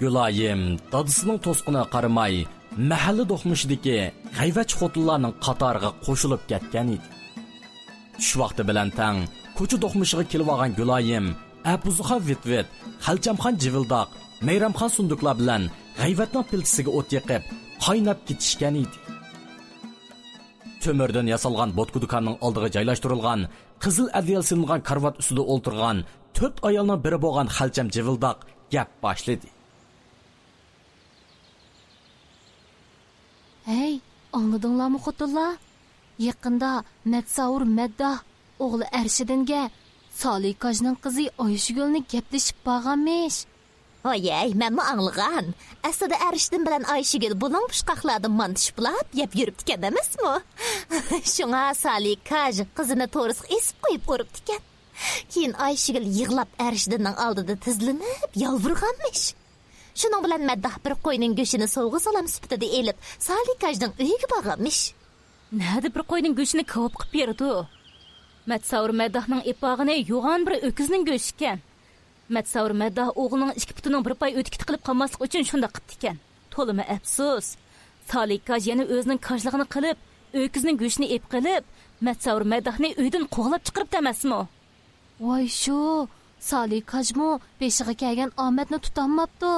Gülayim dadısının tosquna qaramay, mahalli do'xmushidagi g'ayvat xotinlarning qatoriga qo'shilib ketgan edi. Shu vaqti bilan tang ko'cha do'xmushiga kelib olgan Gülayim, Abuzxon Vitvit, Xalchamxon Jivildoq, Mayramxon Sunduqlar bilan g'ayvatning piltisiga o't yoqib, qaynab ketishgan edi. Tömürdən yasalgan botku dukanning oldiga joylashtirilgan, qizil adyal silingan karvat ustida o'ltirgan 4 ayolning biri bo'lgan Xalcham Jivildoq gap boshladi. Hey, anladыңlarmı xotinlar? Yaqinda Matsavur Maddah o'g'li Arshidinga Salikajning qizi Oyishgulni gaplashib bo'lganmish. Oyey, menmi anlagan. Aslida Arshidin bilan Oyishgul buning pushqoqlardan mantishplab yeb yuribdi ekan emasmi? Shunga Salikaj qizini to'g'risi esib qo'yib uribdi ekan. Keyin Oyishgul yig'lab Arshidinning oldida tizlinib yolvurganmish. Shuning bilan Maddah bir qo'yning go'shini sovg'a salam sifatida elib Salikajning uyiga borganmish. Nada bir qo'yning go'shini ko'p qilib berdi. Matsavur Maddahning epog'ini yo'g'on bir o'kizning go'shi ekan. Matsavur Maddah o'g'lining 2 putining bir pay o'tkit qilib qolmaslik uchun shunda qildi ekan. To'limi afsus. Salikaj yana o'zining kajligini qilib, o'kizning go'shini ep qilib, Matsavur Maddahni uydan qo'g'lab chiqaribdi emasmi? Voy shu, Salikajmo beshiga kelgan omadni tutolmabdi.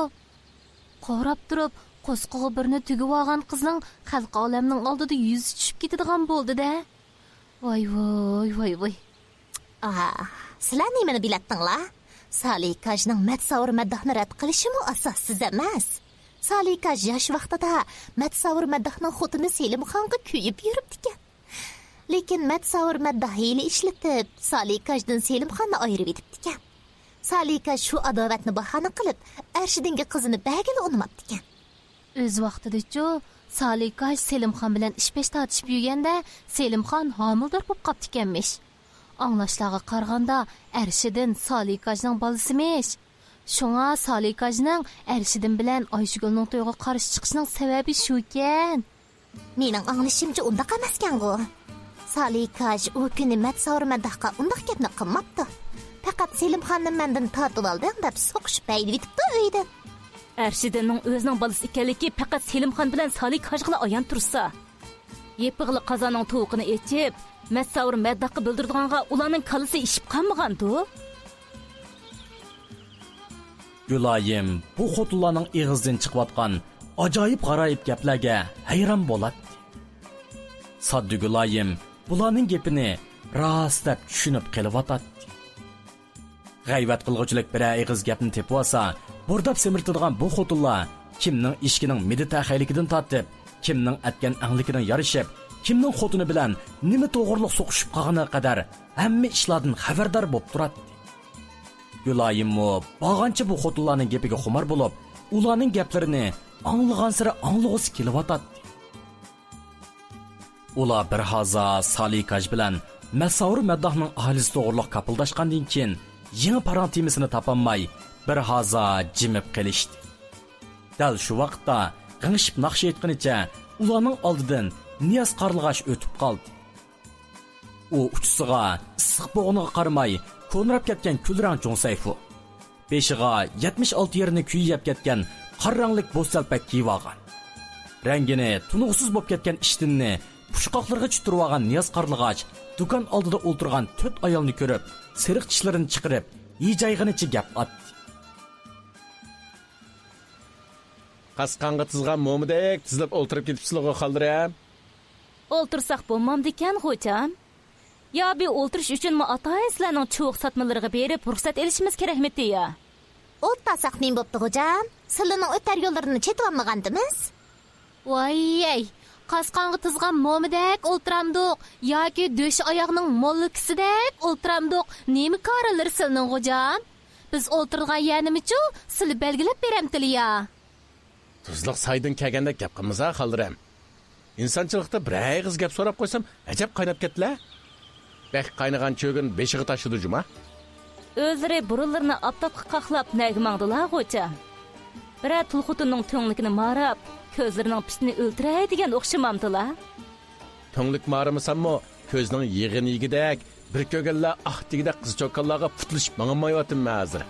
Qorab turib, qo'sqog'i birini tugib olgan qizning xalq olamning oldida yuzi tushib ketadigan bo'ldi-da. Voy voy voy voy. Sizlar nimani bilatdinglar? Salikajning Matsavur Maddahni rad qilishimi asossiz emas. Salikaj yosh vaqtida Matsavur Maddahning xotini Selimxonga kuyib yuribdi ekan. Lekin Matsavur Maddah hiyla ishlatib, Salikajdan Selimxonni ayirib etibdi ekan. Salikaj shu adovatni bahona qilib, Arshidinga qizini bag'ili unmabdi ekan. O'z vaqtida-chu Salikaj Selimxon bilan ish-pesh tortishib yurganda, Selimxon homildor bo'lib qopti ekanmish. Anglashlarga qaraganda Arshidin Salikajning bolasimish. Shunga Salikajning Arshidin bilan Oyshigulning to'yiga qarshi chiqishining sababi shu ekan. Mening anglashimcha unda emaskan-ku. Salikaj u kuni Matsavur Maddahga undaq gapni qilmabdi. Faqat Selimxonni mendan tortib oldim deb so'qishib baydib etibdi uyda. Arshidinning o'zining bolasi ekanligi faqat Selimxon bilan Salikajga ayon tursa. Yepig'li qozoning tovuqini echib, Matsavur Maddahga bildirdiganga ularning kallasi ishib qolmagan-du. Gülayim bu xotinlarning eg'izdan chiqayotgan ajoyib g'aroyib gaplarga hayron bo'ladi. Saddi Gülayim bularning gapini rost deb tushunib qelyotadi. G'ayvat qilg'uchilik bir eg'iz gapni tepib olsa, burdab semirtadigan bu xotinlar kimning ishkining meditaxayligidan tortib, kimning atgan anglikidan yarishib, kimning xotini bilan nima to'g'riliq so'qishib qolganiga qadar hamma ishlardan xabardor bo'lib turadi. Gülayimmo bag'ancha bu xotinlarning gapiga xumar bo'lib, ularning gaplarini anglagan sira anglag'isi kelyotadi. Ular bir haza Salikaj bilan Matsavur Maddahning aholisi to'g'riliq kapildashgandan keyin yangi parang temisini topolmay bir haza jimib qolishdi. Dal shu vaqtda g'ingshib naqsh etganicha ularning oldidan Niyaz Qarlag'ash o'tib qoldi. U uchisiga issiq bo'g'iniga qaramay ko'nrab ketgan kulrang cho'ngsayfu, beshiga 76 yerini kuyib ketgan qarranglik bo'zsalpak kiyib olgan, rangini tunuqsiz bo'lib ketgan ishtinni pushqoqlarga tushirib olgan Niyaz Qarlag'ach do'kon oldida o'ltirgan 4 ayolni ko'rib, seriq tishlarini chiqarib, yeyjayg'inicha gap otdi. Qasqanға tizgan mo'midek tizilib o'ltirib ketibsizlar xaldiram. O'ltirsak bo'lmamdi ekan, xo'jam. Ya bir o'ltirish uchun mi ota-sizlarning cho'q sotmalariga berib ruxsat elishimiz kerakmidi ya? O'ltasak men bo'pti, xo'jam. Sizlarning o'tar yo'llarini chetib olmagandimiz. Voy, qasqanға tizgan mo'midek o'ltiramdiq yoki do'sh oyoqning mo'llikisidek o'ltiramdiq. Nima qaralar sizlarning xo'jam? Biz o'ltirgan yerimichu sizlar belgilab beramtili ya. Tuzliq saydan kelganda gap qilmasa xaldiram. İnsanchilikda bir eg'iz gap so'rab qo'ysam, ajab qaynab ketdilar. Bek qaynagan cho'gin beshiga tashidi juma. O'zlari burunlarini aptapqa qaqlab nagmangdilar xo'ja. Bira tulxutining to'nglikini marab, ko'zlarining pisini o'ltiray degan o'xshamamdilar. To'nglik maramasammo, ko'zning yig'in-yigidek, bir ko'gilla ah degidek qiz cho'kkanlarga putlishib mangmayotibman hozir.